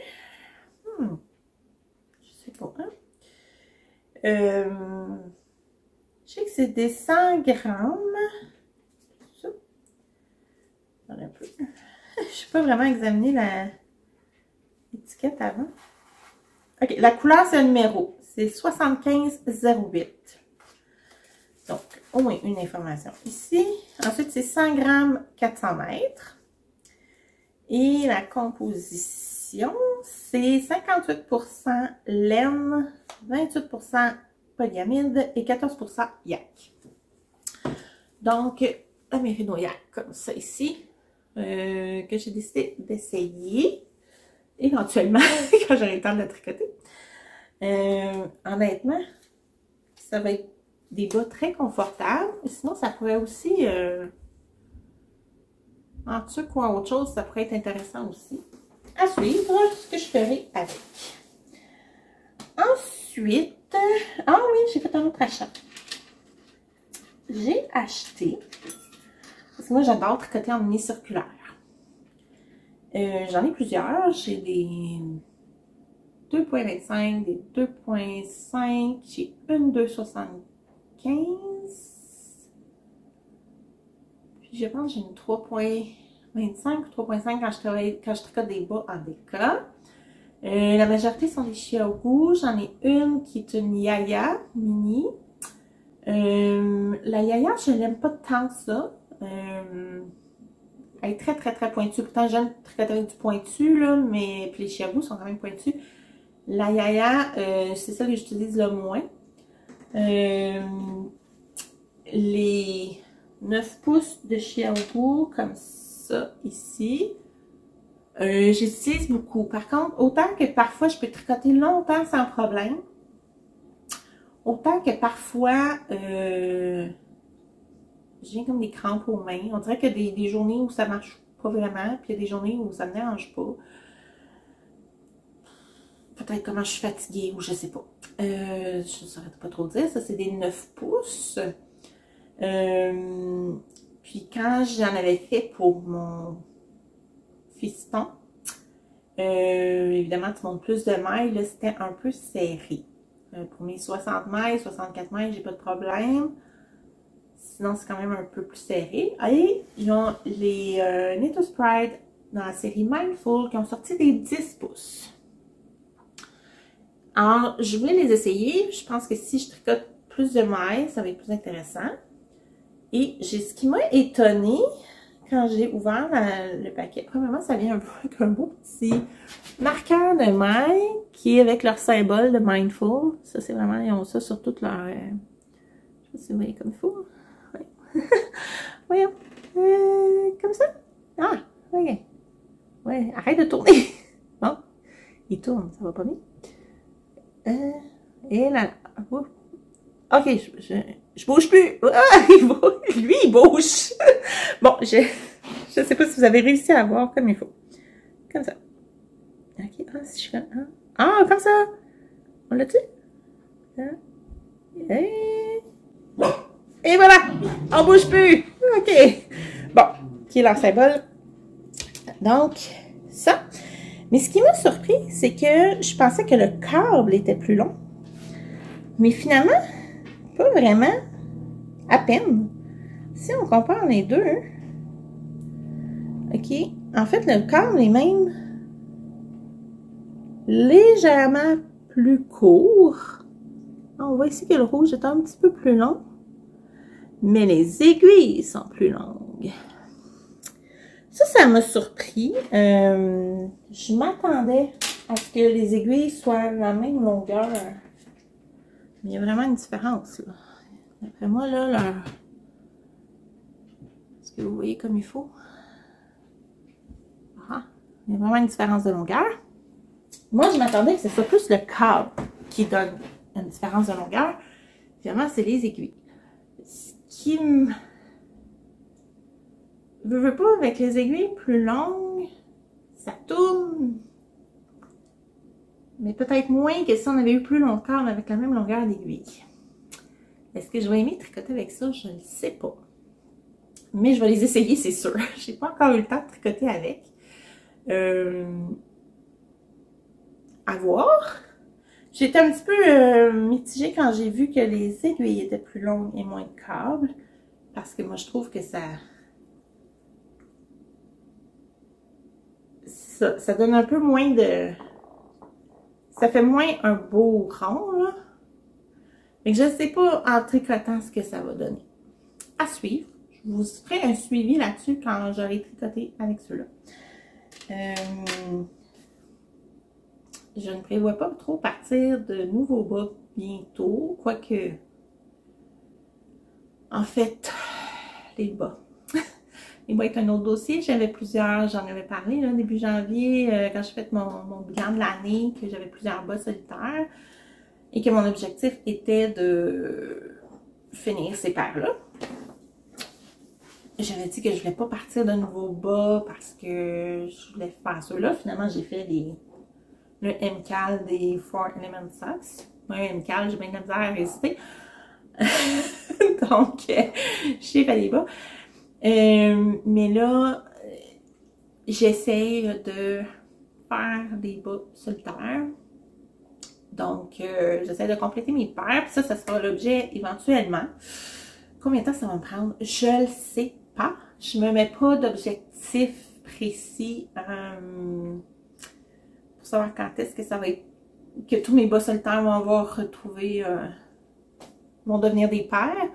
Je sais pas, hein? Je sais que c'est des 100 grammes. Ça. Un peu. Je n'ai pas vraiment examiné l'étiquette avant. Ok, la couleur, c'est un numéro. C'est 7508. Donc, au moins une information ici. Ensuite, c'est 100 grammes, 400 mètres. Et la composition, c'est 58% laine, 28% polyamide et 14% yak. Donc, la Merino Yak, comme ça ici, que j'ai décidé d'essayer éventuellement quand j'aurai le temps de la tricoter. Honnêtement, ça va être des bas très confortables. Sinon, ça pourrait aussi, en truc ou en autre chose, ça pourrait être intéressant aussi. À suivre ce que je ferai avec. Ensuite, ah oui, j'ai fait un autre achat. J'ai acheté, parce que moi j'adore tricoter en mini circulaire. J'en ai plusieurs. J'ai des 2.25, des 2.5, j'ai une 2.75. Puis je pense que j'ai une 3.25 ou 3.5 quand je tricote des bas en déca. La majorité sont des Chiaogu. J'en ai une qui est une Yaya mini. La Yaya, je l'aime pas tant ça. Elle est très très très pointue. Pourtant, j'aime tricoter avec du pointu, là, mais puis les Chiaogu sont quand même pointus. La Yaya, c'est ça que j'utilise le moins. Les 9 pouces de Chiaogu, comme ça, ici. J'utilise beaucoup. Par contre, autant que parfois je peux tricoter longtemps sans problème, autant que parfois j'ai comme des crampes aux mains. On dirait qu'il y a des journées où ça marche pas vraiment, puis il y a des journées où ça me dérange pas. Peut-être comment je suis fatiguée ou je sais pas. Je ne saurais pas trop dire. Ça, c'est des 9 pouces. Puis quand j'en avais fait pour mon fiston, évidemment, tu montes plus de mailles, là, c'était un peu serré. Pour mes 60 mailles, 64 mailles, j'ai pas de problème. Sinon, c'est quand même un peu plus serré. Et ils ont les Knitter's Pride dans la série Mindful qui ont sorti des 10 pouces. Alors, je voulais les essayer. Je pense que si je tricote plus de mailles, ça va être plus intéressant. Et ce qui m'a étonnée quand j'ai ouvert le paquet, premièrement, ça vient un peu avec un beau petit marqueur de mailles qui est avec leur symbole de Mindful. Ça, c'est vraiment, ils ont ça sur toute leur... je sais pas si vous voyez comme il faut. Ouais. Voyons. Comme ça. Ah, ok. Ouais, arrête de tourner. Bon, il tourne, ça va pas bien. Et là, Ok, je bouge plus. Ah, lui, il bouge. Bon, je sais pas si vous avez réussi à voir comme il faut. Comme ça. Ok, ah, si je fais... Ah, comme ça. On l'a-tu? Et voilà! On bouge plus! Ok. Bon, qui est leur symbole. Donc, ça. Mais ce qui m'a surpris, c'est que je pensais que le câble était plus long. Mais finalement, pas vraiment. À peine. Si on compare les deux, ok, en fait, le câble est même légèrement plus court. On voit ici que le rouge est un petit peu plus long, mais les aiguilles sont plus longues. Ça m'a surpris. Je m'attendais à ce que les aiguilles soient la même longueur. Mais il y a vraiment une différence, là. D'après moi, là, est-ce que vous voyez comme il faut? Ah, il y a vraiment une différence de longueur. Moi, je m'attendais que ce soit plus le câble qui donne une différence de longueur. Finalement, c'est les aiguilles. Ce qui me... veux pas, avec les aiguilles plus longues, ça tourne. Mais peut-être moins que si on avait eu plus long câble avec la même longueur d'aiguille. Est-ce que je vais aimer tricoter avec ça? Je ne sais pas. Mais je vais les essayer, c'est sûr. J'ai pas encore eu le temps de tricoter avec. À voir. J'étais un petit peu mitigée quand j'ai vu que les aiguilles étaient plus longues et moins de câbles. Parce que moi, je trouve que ça donne un peu moins de... Ça fait moins un beau rond, là. Mais je ne sais pas en tricotant ce que ça va donner. À suivre. Je vous ferai un suivi là-dessus quand j'aurai tricoté avec ceux-là. Je ne prévois pas trop partir de nouveaux bas bientôt. Quoique, en fait, les bas. Les bas est un autre dossier. J'avais plusieurs, j'en avais parlé là, début janvier, quand j'ai fait mon bilan de l'année, que j'avais plusieurs bas solitaires. Et que mon objectif était de finir ces paires-là. J'avais dit que je voulais pas partir de nouveaux bas parce que je voulais faire ceux-là. Finalement, j'ai fait le MCAL des 4 Element Socks. Ouais, MCAL, j'ai bien de la misère à résister. Donc, j'ai fait les bas. Mais là, j'essaie de faire des bas solitaires. Donc, j'essaie de compléter mes paires. Puis ça sera l'objet éventuellement. Combien de temps ça va me prendre? Je le sais pas. Je me mets pas d'objectif précis pour savoir quand est-ce que ça va être, que tous mes bas solitaires vont avoir retrouvé, vont devenir des paires.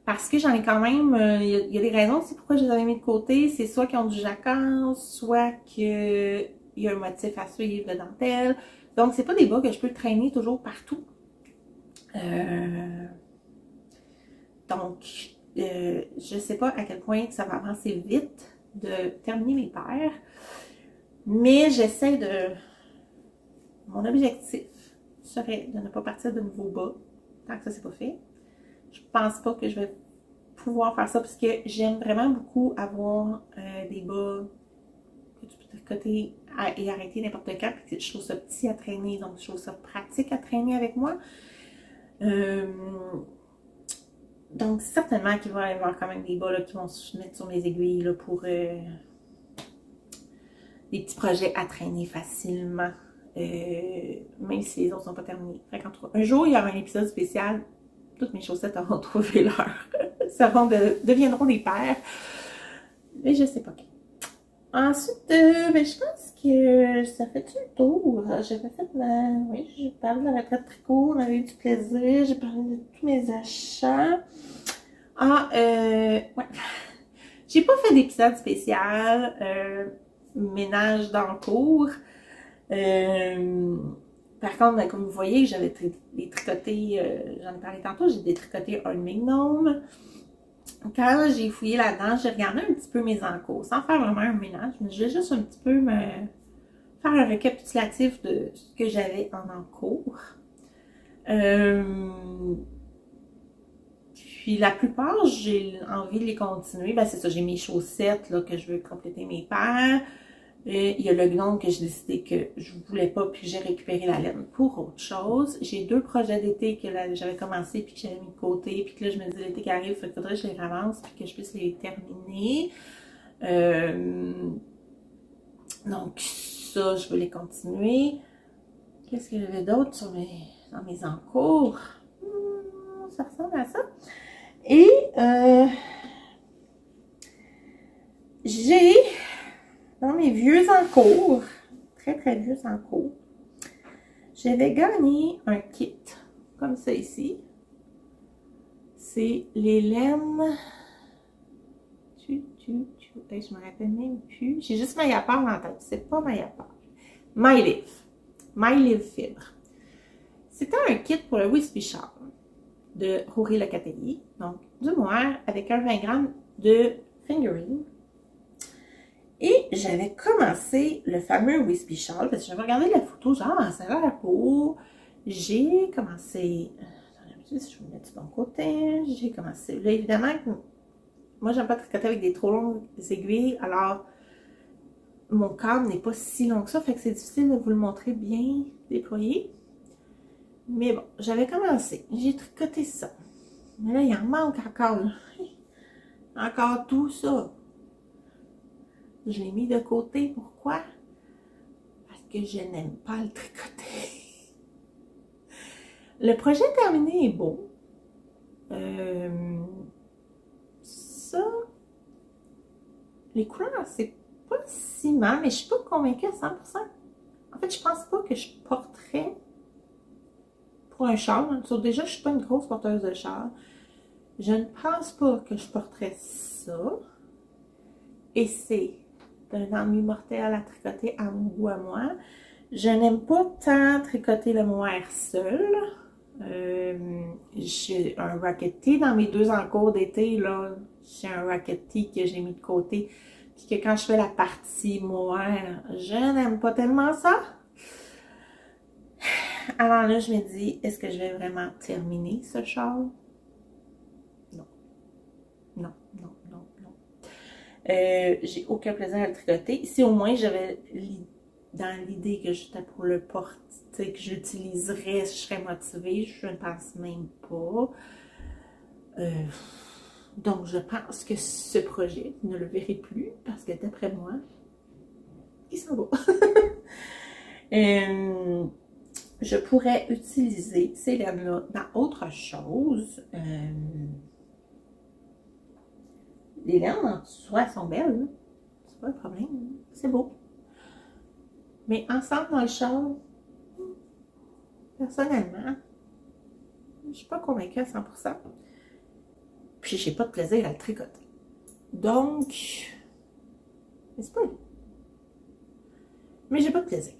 Parce que j'en ai quand même, il y a des raisons aussi pourquoi je les avais mis de côté. C'est soit qu'ils ont du jacquard, soit qu'il y a un motif à suivre de dentelle. Donc, c'est pas des bas que je peux traîner toujours partout. Donc, je sais pas à quel point ça va avancer vite de terminer mes paires. Mais j'essaie de... Mon objectif serait de ne pas partir de nouveaux bas tant que ça c'est pas fait. Je pense pas que je vais pouvoir faire ça parce que j'aime vraiment beaucoup avoir des bas que tu peux tricoter et arrêter n'importe quand. Puis je trouve ça petit à traîner, donc je trouve ça pratique à traîner avec moi. Donc certainement qu'il va y avoir quand même des bas là, qui vont se mettre sur mes aiguilles là, pour des petits projets à traîner facilement. Même si les autres sont pas terminés. Fait un jour, il y aura un épisode spécial. Toutes mes chaussettes auront trouvé leur. Deviendront des paires. Mais je sais pas quand. Ensuite, ben, je pense que ça fait tout le tour. J'avais fait oui, j'ai parlé de la retraite tricot, on avait eu du plaisir, j'ai parlé de tous mes achats. Ouais. J'ai pas fait d'épisode spécial ménage dans le cours. Par contre, comme vous voyez, j'avais détricoté, j'en ai parlé tantôt, j'ai détricoté un Mignome. Quand j'ai fouillé là-dedans, j'ai regardé un petit peu mes encours, sans faire vraiment un ménage, mais je vais juste un petit peu faire un récapitulatif de ce que j'avais en encours. Puis la plupart, j'ai envie de les continuer. Ben c'est ça, j'ai mes chaussettes là, que je veux compléter mes paires. Et il y a le gnome que j'ai décidé que je voulais pas, puis j'ai récupéré la laine pour autre chose. J'ai 2 projets d'été que j'avais commencé puis que j'avais mis de côté, puis que là je me dis l'été qui arrive, il faudrait que je les ramasse puis que je puisse les terminer. Donc ça, je veux les continuer. Qu'est-ce que j'avais d'autre dans mes encours? Ça ressemble à ça. Et j'ai dans mes vieux encours, très très vieux encours, j'avais gagné un kit comme ça ici. C'est les laines. Je me rappelle même plus. J'ai juste Mayapar dans la tête. C'est pas Mayapar. MyLive. MyLive Fibre. C'était un kit pour le Wispy Shawl de Rory Locatelli. Donc, du mohair avec un 20 grammes de fingering. Et j'avais commencé le fameux Wispy Shawl parce que j'avais regardé la photo, genre, ça a l'air beau. J'ai commencé. Attendez, si je vais me mettre de mon côté. J'ai commencé. Là, évidemment, moi, j'aime pas tricoter avec des trop longues aiguilles. Alors, mon câble n'est pas si long que ça. Fait que c'est difficile de vous le montrer bien déployé. Mais bon, j'avais commencé. J'ai tricoté ça. Mais là, il en manque encore. Là. Encore tout ça. Je l'ai mis de côté. Pourquoi? Parce que je n'aime pas le tricoter. Le projet terminé est beau. Ça, les couleurs, c'est pas si mal, mais je suis pas convaincue à 100%. En fait, je pense pas que je porterais pour un châle. Déjà, je suis pas une grosse porteuse de châle. Je ne pense pas que je porterais ça. Et c'est un ennui mortel à tricoter à mon goût à moi. Je n'aime pas tant tricoter le mohair seul. J'ai un Racket Tee dans mes 2 encours d'été, là. J'ai un Racket Tee que j'ai mis de côté. Puis que quand je fais la partie mohair, je n'aime pas tellement ça. Alors là, je me dis, est-ce que je vais vraiment terminer ce châle? Non. Non, non, non, non. J'ai aucun plaisir à le tricoter. Si au moins j'avais dans l'idée que j'étais pour le porter, que j'utiliserais, je serais motivée, je ne pense même pas. Donc je pense que ce projet, vous ne le verrez plus, parce que d'après moi, il s'en va. Je pourrais utiliser ces laines-là dans autre chose. Les laines en soi, elles sont belles. C'est pas un problème. C'est beau. Mais ensemble dans le châle, personnellement, je suis pas convaincue à 100%. Puis j'ai pas de plaisir à le tricoter. Donc, c'est pas lui. Mais j'ai pas de plaisir.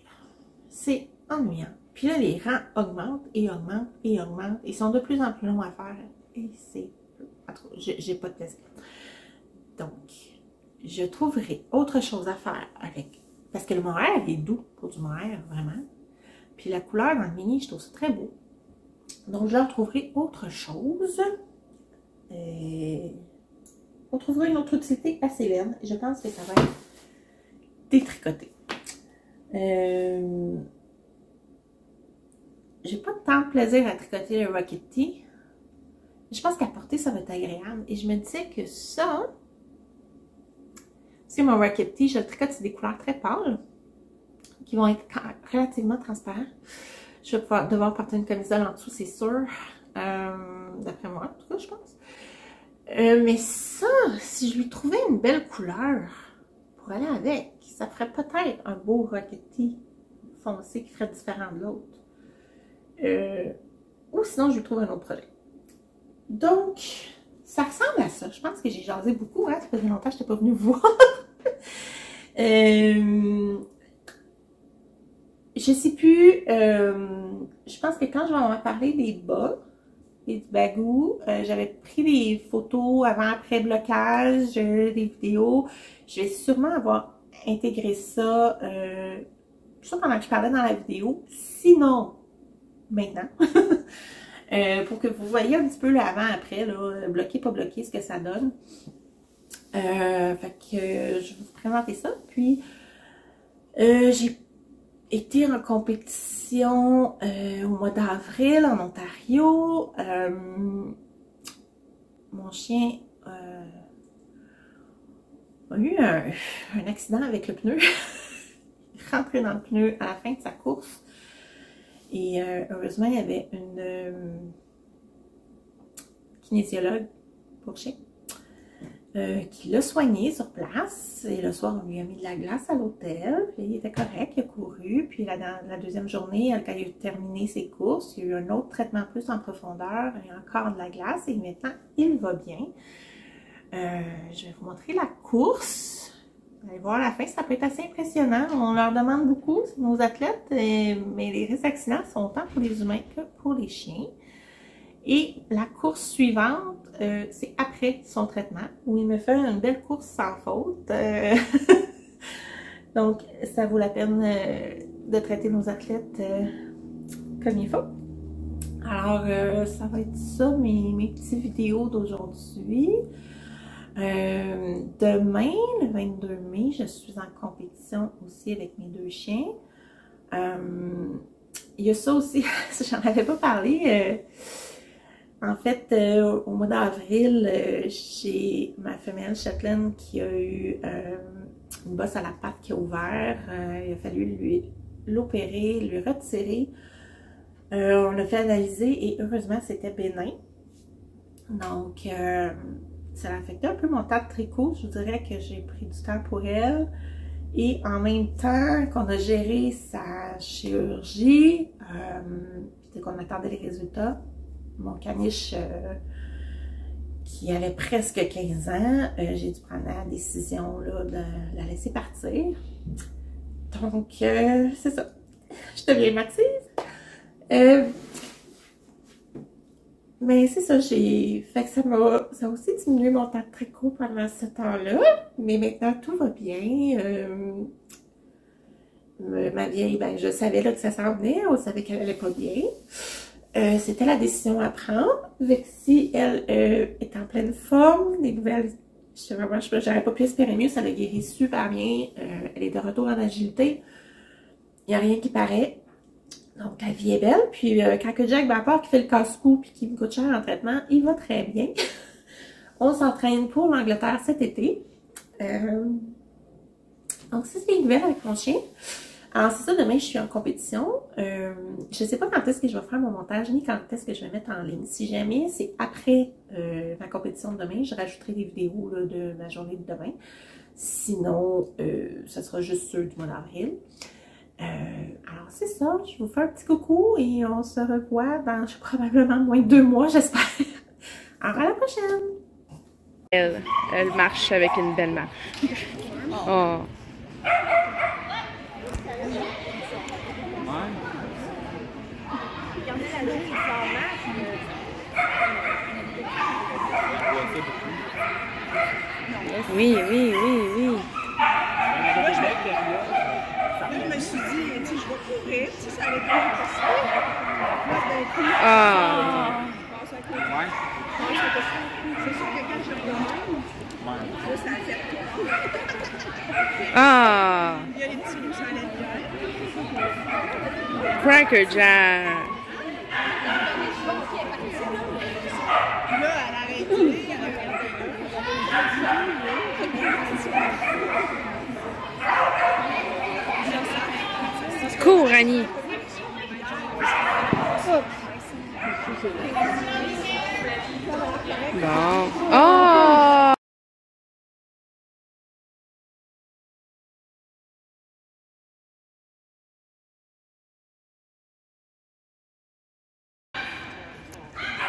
C'est ennuyant. Puis là, les rangs augmentent et augmentent et augmentent. Ils sont de plus en plus longs à faire. Et c'est... j'ai pas de plaisir. Donc, je trouverai autre chose à faire avec. Parce que le mohair, il est doux pour du mohair, vraiment. Puis la couleur dans le mini, je trouve ça très beau. Donc, je leur trouverai autre chose. On trouvera une autre utilité à ces laines. Je pense que ça va être détricoté. J'ai pas tant de plaisir à tricoter le Racket Tee. Je pense qu'à porter, ça va être agréable. Et je me disais que ça... Parce que mon Racket Tee, je le tricote sur des couleurs très pâles. Qui vont être relativement transparents. Je vais devoir porter une camisole en dessous, c'est sûr. D'après moi, en tout cas, je pense. Mais ça, si je lui trouvais une belle couleur pour aller avec, ça ferait peut-être un beau Racket Tee foncé qui ferait différent de l'autre. Ou sinon, je lui trouve un autre projet. Donc, ça ressemble à ça. Je pense que j'ai jasé beaucoup. Hein? Ça faisait longtemps que je n'étais pas venue vous voir. Je sais plus. Je pense que quand je vais en parler des bas et du bagou, j'avais pris des photos avant-après blocage, des vidéos. Je vais sûrement avoir intégré ça, ça pendant que je parlais dans la vidéo. Sinon, maintenant. pour que vous voyez un petit peu le avant-après, là, bloqué, pas bloqué, ce que ça donne. Fait que je vais vous présenter ça. Puis, j'ai été en compétition au mois d'avril en Ontario. Mon chien a eu un accident avec le pneu. Il est rentré dans le pneu à la fin de sa course. Et heureusement, il y avait une kinésiologue pour chien qui l'a soigné sur place. Et le soir, on lui a mis de la glace à l'hôtel. Puis il était correct, il a couru. Puis la deuxième journée, quand il a terminé ses courses, il y a eu un autre traitement plus en profondeur et encore de la glace. Et maintenant, il va bien. Je vais vous montrer la course. Vous allez voir à la fin, ça peut être assez impressionnant. On leur demande beaucoup, nos athlètes, mais les risques d'accident sont autant pour les humains que pour les chiens. Et la course suivante, c'est après son traitement, où il me fait une belle course sans faute. Donc, ça vaut la peine de traiter nos athlètes comme il faut. Alors, ça va être ça, mes petites vidéos d'aujourd'hui. Demain, le 22 mai, je suis en compétition aussi avec mes deux chiens. Il y a ça aussi, j'en avais pas parlé. En fait, au mois d'avril, j'ai ma femelle Shetland qui a eu une bosse à la patte qui a ouvert. Il a fallu l'opérer, lui retirer. On l'a fait analyser et heureusement, c'était bénin. Donc, ça a affecté un peu mon tas de tricot. Je vous dirais que j'ai pris du temps pour elle. Et en même temps qu'on a géré sa chirurgie, puis qu'on attendait les résultats, mon caniche qui avait presque 15 ans, j'ai dû prendre la décision là, de la laisser partir. Donc, c'est ça. Je deviens Mathilde. Mais c'est ça, fait que ça a aussi diminué mon temps de tricot pendant ce temps-là. Mais maintenant, tout va bien. Ma vieille, ben, je savais là, que ça s'en venait. On savait qu'elle allait pas bien. C'était la décision à prendre. Vexi, elle, est en pleine forme. Les nouvelles, j'aurais pas pu espérer mieux. Ça l'a guéri super bien. Elle est de retour en agilité. Il n'y a rien qui paraît. Donc, la vie est belle. Puis, quand que Jack, à part qui fait le casse-cou puis qui me coûte cher en traitement, il va très bien. On s'entraîne pour l'Angleterre cet été. Donc, c'est les nouvelles avec mon chien. Alors, c'est ça, demain, je suis en compétition. Je ne sais pas quand est-ce que je vais faire mon montage, ni quand est-ce que je vais mettre en ligne. Si jamais c'est après ma compétition de demain, je rajouterai des vidéos là, de ma journée de demain. Sinon, ça sera juste ceux du mois d'avril. Alors c'est ça, je vous fais un petit coucou et on se revoit dans probablement moins de 2 mois, j'espère. Alors à la prochaine! Elle marche avec une belle marche. Oh. Oui, oui, oui, oui. Je me suis dit, tu sais, je vais courir, tu sais, ça allait pas possible. Ah. C'est sûr que quand je redemande, là, ça a fait Ah. il y a les petits loups, ça allait bien. Cracker Jack. Puis là, elle a arrêté, elle a regardé Cours, Annie. Bon. Oh!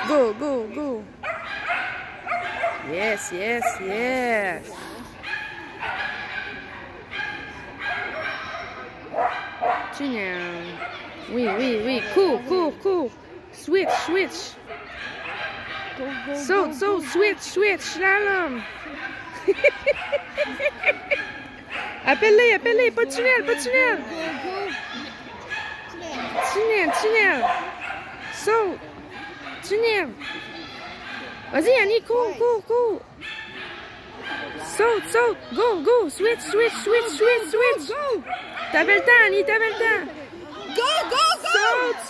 Go, go, go. Yes, yes, yes. Oui, oui, oui. Cours, cours, cours. Switch, switch. Saute, saute, switch, switch. Slalom. Appelle-les, appelle-les. Pas de tunnel, pas de tunnel. Tunnel, tunnel. Saute. tunnel. Vas-y, Annie, cours. Saute. Go. Switch. Go. T'avais le temps, Annie, t'avais le temps. Go! Saute.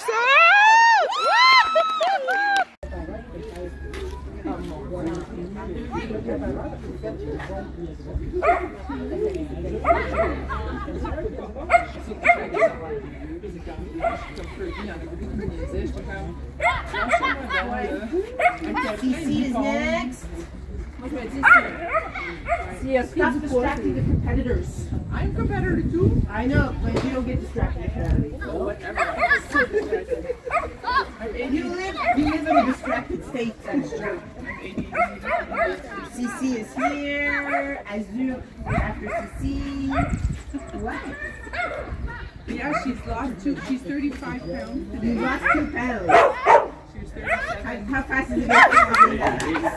Cece is next. Stop distracting the competitors. I'm a competitor too. I know, but you don't get distracted apparently. You live in a distracted state. Cece is here. Azur after Cece. What? Yeah, she's 35 pounds. You lost 2 pounds. She's 37. How fast is it going to